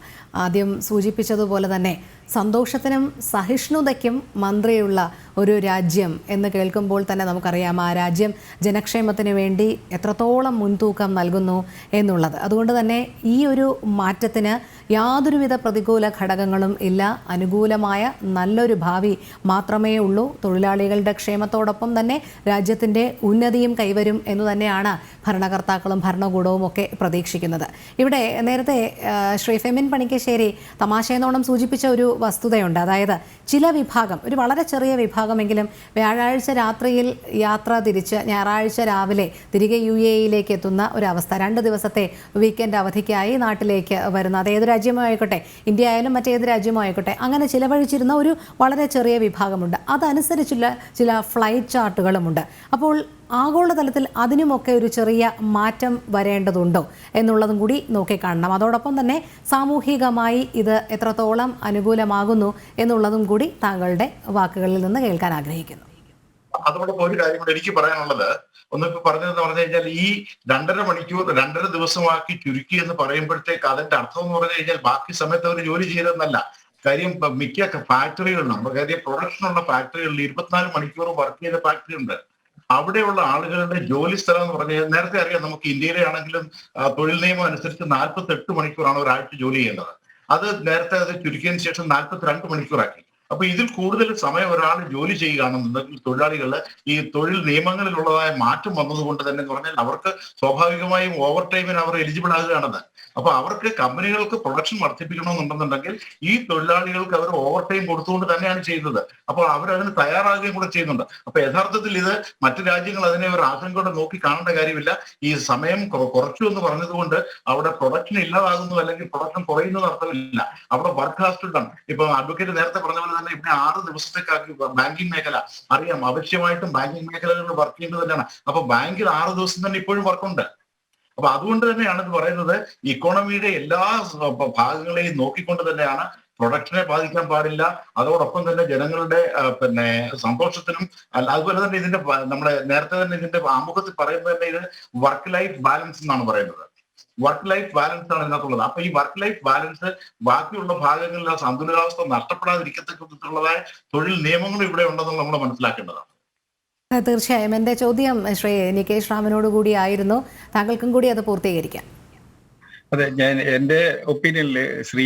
ആദ്യം സൂചിപ്പിച്ചതുപോലെ തന്നെ സന്തോഷത്തിനും സഹിഷ്ണുതയ്ക്കും മന്ത്രിയുള്ള ഒരു രാജ്യം എന്ന് കേൾക്കുമ്പോൾ തന്നെ നമുക്കറിയാം ആ രാജ്യം ജനക്ഷേമത്തിന് വേണ്ടി എത്രത്തോളം മുൻതൂക്കം നൽകുന്നു എന്നുള്ളത്. അതുകൊണ്ട് തന്നെ ഈ ഒരു മാറ്റത്തിന് യാതൊരുവിധ പ്രതികൂല ഘടകങ്ങളും ഇല്ല. അനുകൂലമായ നല്ലൊരു ഭാവി മാത്രമേ ഉള്ളൂ. തൊഴിലാളികളുടെ ക്ഷേമത്തോടൊപ്പം തന്നെ രാജ്യത്തിൻ്റെ ഉന്നതിയും കൈവരും എന്ന് തന്നെയാണ് ഭരണകർത്താക്കളും ഭരണകൂടവും ഒക്കെ പ്രതീക്ഷിക്കുന്നത്. ഇവിടെ നേരത്തെ ശ്രീ ഫെമിൻ പണിക്കശ്ശേരി തമാശയെന്നോണം സൂചിപ്പിച്ച ഒരു വസ്തുതയുണ്ട്. അതായത് ചില വിഭാഗം, ഒരു വളരെ ചെറിയ വിഭാഗമെങ്കിലും വ്യാഴാഴ്ച രാത്രിയിൽ യാത്ര തിരിച്ച് ഞായറാഴ്ച രാവിലെ തിരികെ UAE-യിലേക്ക് എത്തുന്ന ഒരവസ്ഥ, 2 ദിവസത്തെ വീക്കെൻഡ് അവധിക്കായി നാട്ടിലേക്ക് വരുന്ന, അത് ഏത് രാജ്യമോ ആയിക്കോട്ടെ, ഇന്ത്യ ആയാലും മറ്റേത് രാജ്യമോ ആയിക്കോട്ടെ, അങ്ങനെ ചിലവഴിച്ചിരുന്ന ഒരു വളരെ ചെറിയ വിഭാഗമുണ്ട്. അതനുസരിച്ചുള്ള ചില ഫ്ലൈറ്റ് ചാർട്ടുകളുമുണ്ട്. അപ്പോൾ ആഗോളതലത്തിൽ അതിനുമൊക്കെ ഒരു ചെറിയ മാറ്റം വരേണ്ടതുണ്ടോ എന്നുള്ളതും കൂടി നോക്കിക്കാണണം. അതോടൊപ്പം തന്നെ സാമൂഹികമായി ഇത് എത്രത്തോളം അനുകൂലമാകുന്നു എന്നുള്ളതും കൂടി താങ്കളുടെ വാക്കുകളിൽ നിന്ന് കേൾക്കാൻ ആഗ്രഹിക്കുന്നു. അതോടൊപ്പം ഒരു കാര്യം കൂടെ എനിക്ക് പറയാനുള്ളത്, ഒന്നിപ്പോ പറഞ്ഞതെന്ന് പറഞ്ഞു കഴിഞ്ഞാൽ ഈ 2.5 മണിക്കൂർ 2.5 ദിവസമാക്കി ചുരുക്കി എന്ന് പറയുമ്പോഴത്തേക്ക് അതിന്റെ അർത്ഥം എന്ന് പറഞ്ഞു കഴിഞ്ഞാൽ ബാക്കി സമയത്ത് അവർ ജോലി ചെയ്തതെന്നല്ല. കാര്യം മിക്ക ഫാക്ടറികളിലും, നമ്മുടെ കാര്യം പ്രൊഡക്ഷനുള്ള ഫാക്ടറികളിൽ 24 മണിക്കൂർ വർക്ക് ചെയ്ത ഫാക്ടറി ഉണ്ട്. അവിടെയുള്ള ആളുകളുടെ ജോലി സ്ഥലം എന്ന് പറഞ്ഞാൽ നേരത്തെ അറിയാം, നമുക്ക് ഇന്ത്യയിലെ ആണെങ്കിലും തൊഴിൽ നിയമം അനുസരിച്ച് 48 മണിക്കൂറാണ് ഒരാഴ്ച ജോലി ചെയ്യേണ്ടത്. അത് നേരത്തെ അത് ചുരുക്കിയതിന് ശേഷം 42 മണിക്കൂറാക്കി. അപ്പൊ ഇതിൽ കൂടുതൽ സമയം ഒരാൾ ജോലി ചെയ്യുകയാണെന്നുണ്ടെങ്കിൽ തൊഴിലാളികൾ ഈ തൊഴിൽ നിയമങ്ങളിലുള്ളതായ മാറ്റം വന്നതുകൊണ്ട് തന്നെ എന്ന് പറഞ്ഞാൽ അവർക്ക് സ്വാഭാവികമായും ഓവർ ടൈമിന് അവർ എലിജിബിൾ ആകുകയാണത്. അപ്പൊ അവർക്ക് കമ്പനികൾക്ക് പ്രൊഡക്ഷൻ വർദ്ധിപ്പിക്കണമെന്നുണ്ടെന്നുണ്ടെങ്കിൽ ഈ തൊഴിലാളികൾക്ക് അവർ ഓവർ ടൈം കൊടുത്തുകൊണ്ട് തന്നെയാണ് ചെയ്യുന്നത്. അപ്പോൾ അവരതിന് തയ്യാറാകുകയും കൂടെ ചെയ്യുന്നുണ്ട്. അപ്പൊ യഥാർത്ഥത്തിൽ ഇത് മറ്റു രാജ്യങ്ങൾ അതിനെ ഒരു ആശങ്കയോടെ നോക്കി കാണേണ്ട കാര്യമില്ല. ഈ സമയം കുറച്ചു എന്ന് പറഞ്ഞതുകൊണ്ട് അവിടെ പ്രൊഡക്ഷൻ ഇല്ലാതാകുന്നു അല്ലെങ്കിൽ പ്രൊഡക്ഷൻ കുറയുന്നത് അർത്ഥമില്ല. അവിടെ വർക്ക് ഹാസ് ടു ഡൺ. ഇപ്പൊ അഡ്വക്കേറ്റ് നേരത്തെ പറഞ്ഞ പോലെ തന്നെ ഇവിടെ 6 ദിവസത്തേക്കാക്കി ബാങ്കിങ് മേഖല അറിയാം, ആവശ്യമായിട്ടും ബാങ്കിങ് മേഖലകളിൽ വർക്ക് ചെയ്യേണ്ടത് തന്നെയാണ്. അപ്പൊ ബാങ്കിൽ 6 ദിവസം തന്നെ ഇപ്പോഴും വർക്കുണ്ട്. അപ്പൊ അതുകൊണ്ട് തന്നെയാണ് ഇത് പറയുന്നത്, ഇക്കോണമിയുടെ എല്ലാ ഭാഗങ്ങളെയും നോക്കിക്കൊണ്ട് തന്നെയാണ്. പ്രൊഡക്ഷനെ ബാധിക്കാൻ പാടില്ല, അതോടൊപ്പം തന്നെ ജനങ്ങളുടെ സന്തോഷത്തിനും അതുപോലെ തന്നെ ഇതിന്റെ നമ്മുടെ നേരത്തെ തന്നെ ഇതിന്റെ ആമുഖത്തിൽ പറയുന്നത് തന്നെ ഇത് വർക്ക് ലൈഫ് ബാലൻസ് എന്നാണ് പറയുന്നത്. വർക്ക് ലൈഫ് ബാലൻസ് ആണ് ഇതിനകത്തുള്ളത്. അപ്പൊ ഈ വർക്ക് ലൈഫ് ബാലൻസ് ബാക്കിയുള്ള ഭാഗങ്ങളിൽ ആ സന്തുലിതാവസ്ഥ നഷ്ടപ്പെടാതിരിക്കത്തക്കത്തുള്ളതായ തൊഴിൽ നിയമങ്ങളും ഇവിടെ ഉണ്ടെന്ന് നമ്മൾ മനസ്സിലാക്കേണ്ടതാണ്. തീർച്ചയായും എൻ്റെ ചോദ്യം ശ്രീ നികേഷ് റാമിനോട് കൂടി ആയിരുന്നു. താങ്കൾക്കും കൂടി അത് പൂർത്തീകരിക്കാം. അതെ, ഞാൻ എന്റെ ഒപ്പീനിയനില് ശ്രീ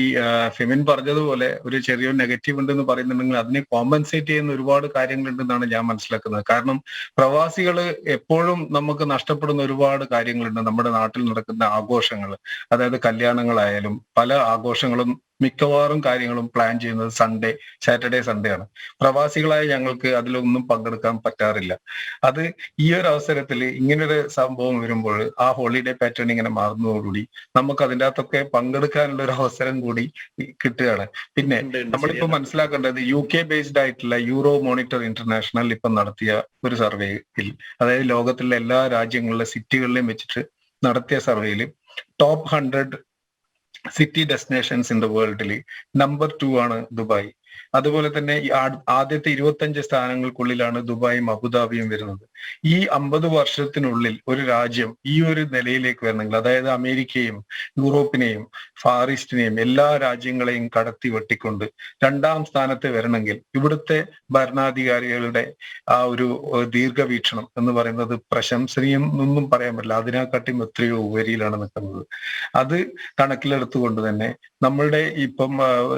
ഫെമിൻ പറഞ്ഞതുപോലെ ഒരു ചെറിയൊരു നെഗറ്റീവ് ഉണ്ടെന്ന് പറയുന്നുണ്ടെങ്കിൽ അതിനെ കോമ്പൻസേറ്റ് ചെയ്യുന്ന ഒരുപാട് കാര്യങ്ങളുണ്ടെന്നാണ് ഞാൻ മനസ്സിലാക്കുന്നത്. കാരണം പ്രവാസികൾ എപ്പോഴും നമുക്ക് നഷ്ടപ്പെടുന്ന ഒരുപാട് കാര്യങ്ങളുണ്ട്. നമ്മുടെ നാട്ടിൽ നടക്കുന്ന ആഘോഷങ്ങൾ, അതായത് കല്യാണങ്ങളായാലും പല ആഘോഷങ്ങളും മിക്കവാറും കാര്യങ്ങളും പ്ലാൻ ചെയ്യുന്നത് സാറ്റർഡേ സൺഡേ ആണ്. പ്രവാസികളായ ഞങ്ങൾക്ക് അതിലൊന്നും പങ്കെടുക്കാൻ പറ്റാറില്ല. അത് ഈ ഒരു അവസരത്തിൽ ഇങ്ങനൊരു സംഭവം വരുമ്പോൾ ആ ഹോളിഡേ പാറ്റേൺ ഇങ്ങനെ മാറുന്നതോടുകൂടി നമുക്ക് അതിൻ്റെ അകത്തൊക്കെ പങ്കെടുക്കാനുള്ള ഒരു അവസരം കൂടി കിട്ടുകയാണ്. പിന്നെ നമ്മളിപ്പോ മനസ്സിലാക്കേണ്ടത് UK ബേസ്ഡ് ആയിട്ടുള്ള യൂറോ മോണിറ്റർ ഇന്റർനാഷണൽ ഇപ്പൊ നടത്തിയ ഒരു സർവേയിൽ, അതായത് ലോകത്തിലെ എല്ലാ രാജ്യങ്ങളിലെ സിറ്റികളിലെയും വെച്ചിട്ട് നടത്തിയ സർവേയിൽ top 100 city destinations in the വേൾഡിൽ നമ്പർ 2 ആണ് ദുബായ്. അതുപോലെ തന്നെ ഈ ആദ്യത്തെ 25 സ്ഥാനങ്ങൾക്കുള്ളിലാണ് ദുബായും അബുദാബിയും വരുന്നത്. ഈ 50 വർഷത്തിനുള്ളിൽ ഒരു രാജ്യം ഈ ഒരു നിലയിലേക്ക് വരണമെങ്കിൽ, അതായത് അമേരിക്കയും യൂറോപ്പിനെയും ഫാർ ഈസ്റ്റിനെയും എല്ലാ രാജ്യങ്ങളെയും കടത്തി വെട്ടിക്കൊണ്ട് 2ാം സ്ഥാനത്ത് വരണമെങ്കിൽ ഇവിടുത്തെ ഭരണാധികാരികളുടെ ആ ഒരു ദീർഘവീക്ഷണം എന്ന് പറയുന്നത് പ്രശംസനീയം എന്നൊന്നും പറയാൻ പറ്റില്ല. അതിനെക്കാട്ടിയും എത്രയോ ഉപരിയിലാണ് നിൽക്കുന്നത്. അത് കണക്കിലെടുത്തുകൊണ്ട് തന്നെ നമ്മളുടെ ഇപ്പം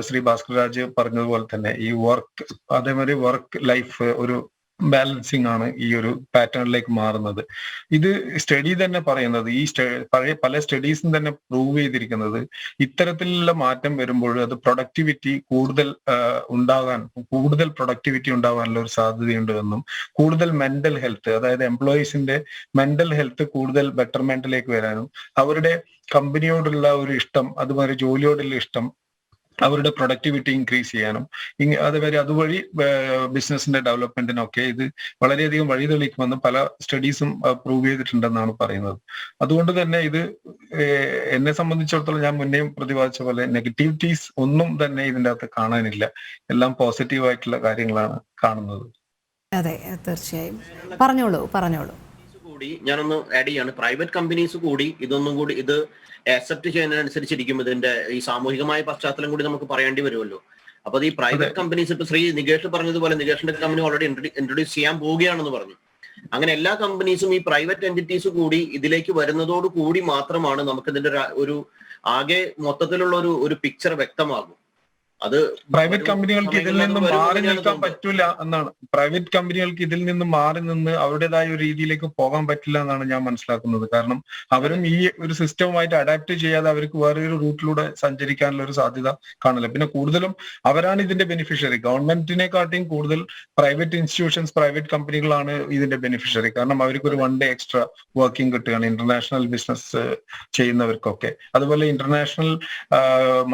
ശ്രീ ഭാസ്കർ രാജ് പറഞ്ഞതുപോലെ തന്നെ ഈ വർക്ക്, അതേമാതിരി വർക്ക് ലൈഫ് ഒരു ബാലൻസിങ് ആണ് ഈ ഒരു പാറ്റേണിലേക്ക് മാറുന്നത്. ഇത് സ്റ്റഡി തന്നെ പറയുന്നത്, ഈ പല സ്റ്റഡീസും തന്നെ പ്രൂവ് ചെയ്തിരിക്കുന്നത് ഇത്തരത്തിലുള്ള മാറ്റം വരുമ്പോൾ അത് പ്രൊഡക്ടിവിറ്റി കൂടുതൽ പ്രൊഡക്ടിവിറ്റി ഉണ്ടാകാനുള്ള ഒരു സാധ്യതയുണ്ട് എന്നും, കൂടുതൽ മെന്റൽ ഹെൽത്ത്, അതായത് എംപ്ലോയീസിന്റെ മെന്റൽ ഹെൽത്ത് കൂടുതൽ ബെറ്റർമെന്റിലേക്ക് വരാനും അവരുടെ കമ്പനിയോടുള്ള ഒരു ഇഷ്ടം, അതുപോലെ ജോലിയോടുള്ള ഇഷ്ടം അവരുടെ പ്രൊഡക്ടിവിറ്റി ഇൻക്രീസ് ചെയ്യാനും അതുവഴി ബിസിനസിന്റെ ഡെവലപ്മെന്റിനൊക്കെ ഇത് വളരെയധികം വഴിതെളിക്കുമെന്ന് പല സ്റ്റഡീസും പ്രൂവ് ചെയ്തിട്ടുണ്ടെന്നാണ് പറയുന്നത്. അതുകൊണ്ട് തന്നെ ഇത് എന്നെ സംബന്ധിച്ചിടത്തോളം ഞാൻ മുന്നേയും പ്രതിപാദിച്ച പോലെ നെഗറ്റിവിറ്റീസ് ഒന്നും തന്നെ ഇതിൻ്റെ അകത്ത് കാണാനില്ല. എല്ലാം പോസിറ്റീവായിട്ടുള്ള കാര്യങ്ങളാണ് കാണുന്നത്. അതെ, തീർച്ചയായും. പറഞ്ഞോളൂ. കൂടി ഞാനൊന്ന് ആഡ് ചെയ്യാണ്. പ്രൈവറ്റ് കമ്പനീസ് കൂടി ഇതൊന്നും കൂടി ഇത് ആക്സെപ്റ്റ് ചെയ്യുന്നതിനനുസരിച്ചിരിക്കും ഇതിന്റെ ഈ സാമൂഹികമായ പശ്ചാത്തലം കൂടി നമുക്ക് പറയേണ്ടി വരുമല്ലോ. അപ്പൊ ഈ പ്രൈവറ്റ് കമ്പനീസ് ഇപ്പൊ ശ്രീ നികേഷ് പറഞ്ഞതുപോലെ നികേഷിന്റെ കമ്പനി ഓൾറെഡി ഇൻട്രൊഡ്യൂസ് ചെയ്യാൻ പോവുകയാണെന്ന് പറഞ്ഞു. അങ്ങനെ എല്ലാ കമ്പനീസും ഈ പ്രൈവറ്റ് എന്റിറ്റീസ് കൂടി ഇതിലേക്ക് വരുന്നതോട് കൂടി മാത്രമാണ് നമുക്ക് ഇതിന്റെ ഒരു ആകെ മൊത്തത്തിലുള്ള ഒരു പിക്ചർ വ്യക്തമാകും. അത് പ്രൈവറ്റ് കമ്പനികൾക്ക് ഇതിൽ നിന്ന് മാറി നിൽക്കാൻ പറ്റില്ല എന്നാണ്. പ്രൈവറ്റ് കമ്പനികൾക്ക് ഇതിൽ നിന്ന് മാറി നിന്ന് അവരുടേതായ ഒരു രീതിയിലേക്ക് പോകാൻ പറ്റില്ല എന്നാണ് ഞാൻ മനസ്സിലാക്കുന്നത്. കാരണം അവരും ഈ ഒരു സിസ്റ്റവുമായിട്ട് അഡാപ്റ്റ് ചെയ്യാതെ അവർക്ക് വേറൊരു റൂട്ടിലൂടെ സഞ്ചരിക്കാനുള്ള ഒരു സാധ്യത കാണില്ല. പിന്നെ കൂടുതലും അവരാണ് ഇതിന്റെ ബെനിഫിഷ്യറി. ഗവൺമെന്റിനെക്കാട്ടിയും കൂടുതൽ പ്രൈവറ്റ് ഇൻസ്റ്റിറ്റ്യൂഷൻസ്, പ്രൈവറ്റ് കമ്പനികളാണ് ഇതിന്റെ ബെനിഫിഷ്യറി. കാരണം അവർക്ക് ഒരു 1 day എക്സ്ട്രാ വർക്കിംഗ് കിട്ടുകയാണ് ഇന്റർനാഷണൽ ബിസിനസ് ചെയ്യുന്നവർക്കൊക്കെ. അതുപോലെ ഇന്റർനാഷണൽ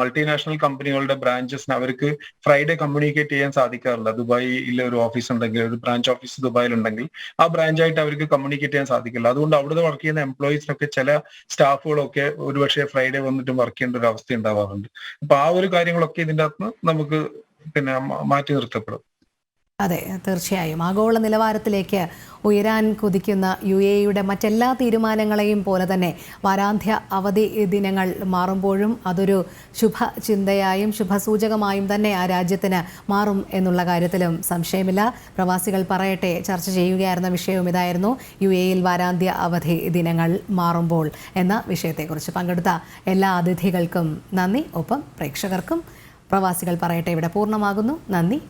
മൾട്ടിനാഷണൽ കമ്പനികളുടെ ബ്രാഞ്ച് അവർക്ക് ഫ്രൈഡേ കമ്മ്യൂണിക്കേറ്റ് ചെയ്യാൻ സാധിക്കാറില്ല. ദുബായിൽ ഒരു ഓഫീസ് ഉണ്ടെങ്കിൽ, ഒരു ബ്രാഞ്ച് ഓഫീസ് ദുബായിൽ ഉണ്ടെങ്കിൽ ആ ബ്രാഞ്ചായിട്ട് അവർക്ക് കമ്മ്യൂണിക്കേറ്റ് ചെയ്യാൻ സാധിക്കില്ല. അതുകൊണ്ട് അവിടെ വർക്ക് ചെയ്യുന്ന എംപ്ലോയീസിനൊക്കെ ചില സ്റ്റാഫുകളൊക്കെ ഒരുപക്ഷെ ഫ്രൈഡേ വന്നിട്ട് വർക്ക് ചെയ്യേണ്ട ഒരു അവസ്ഥ ഉണ്ടാവാറുണ്ട്. അപ്പൊ ആ ഒരു കാര്യങ്ങളൊക്കെ ഇതിൻ്റെ അകത്ത് നമുക്ക് മാറ്റി നിർത്തപ്പെടും. അതെ, തീർച്ചയായും. ആഗോള നിലവാരത്തിലേക്ക് ഉയരാൻ കുതിക്കുന്ന UAE-യുടെ മറ്റെല്ലാ തീരുമാനങ്ങളെയും പോലെ തന്നെ വാരാന്ത്യ അവധി ദിനങ്ങൾ മാറുമ്പോഴും അതൊരു ശുഭചിന്തയായും ശുഭസൂചകമായും തന്നെ ആ രാജ്യത്തിന് മാറും എന്നുള്ള കാര്യത്തിലും സംശയമില്ല. പ്രവാസികൾ പറയട്ടെ ചർച്ച ചെയ്യുകയായിരുന്ന വിഷയവും ഇതായിരുന്നു. UAE-യിൽ വാരാന്ത്യ അവധി ദിനങ്ങൾ മാറുമ്പോൾ എന്ന വിഷയത്തെക്കുറിച്ച് പങ്കെടുത്ത എല്ലാ അതിഥികൾക്കും നന്ദി. ഒപ്പം പ്രേക്ഷകർക്കും പ്രവാസികൾ പറയട്ടെ ഇവിടെ പൂർണ്ണമാകുന്നു. നന്ദി.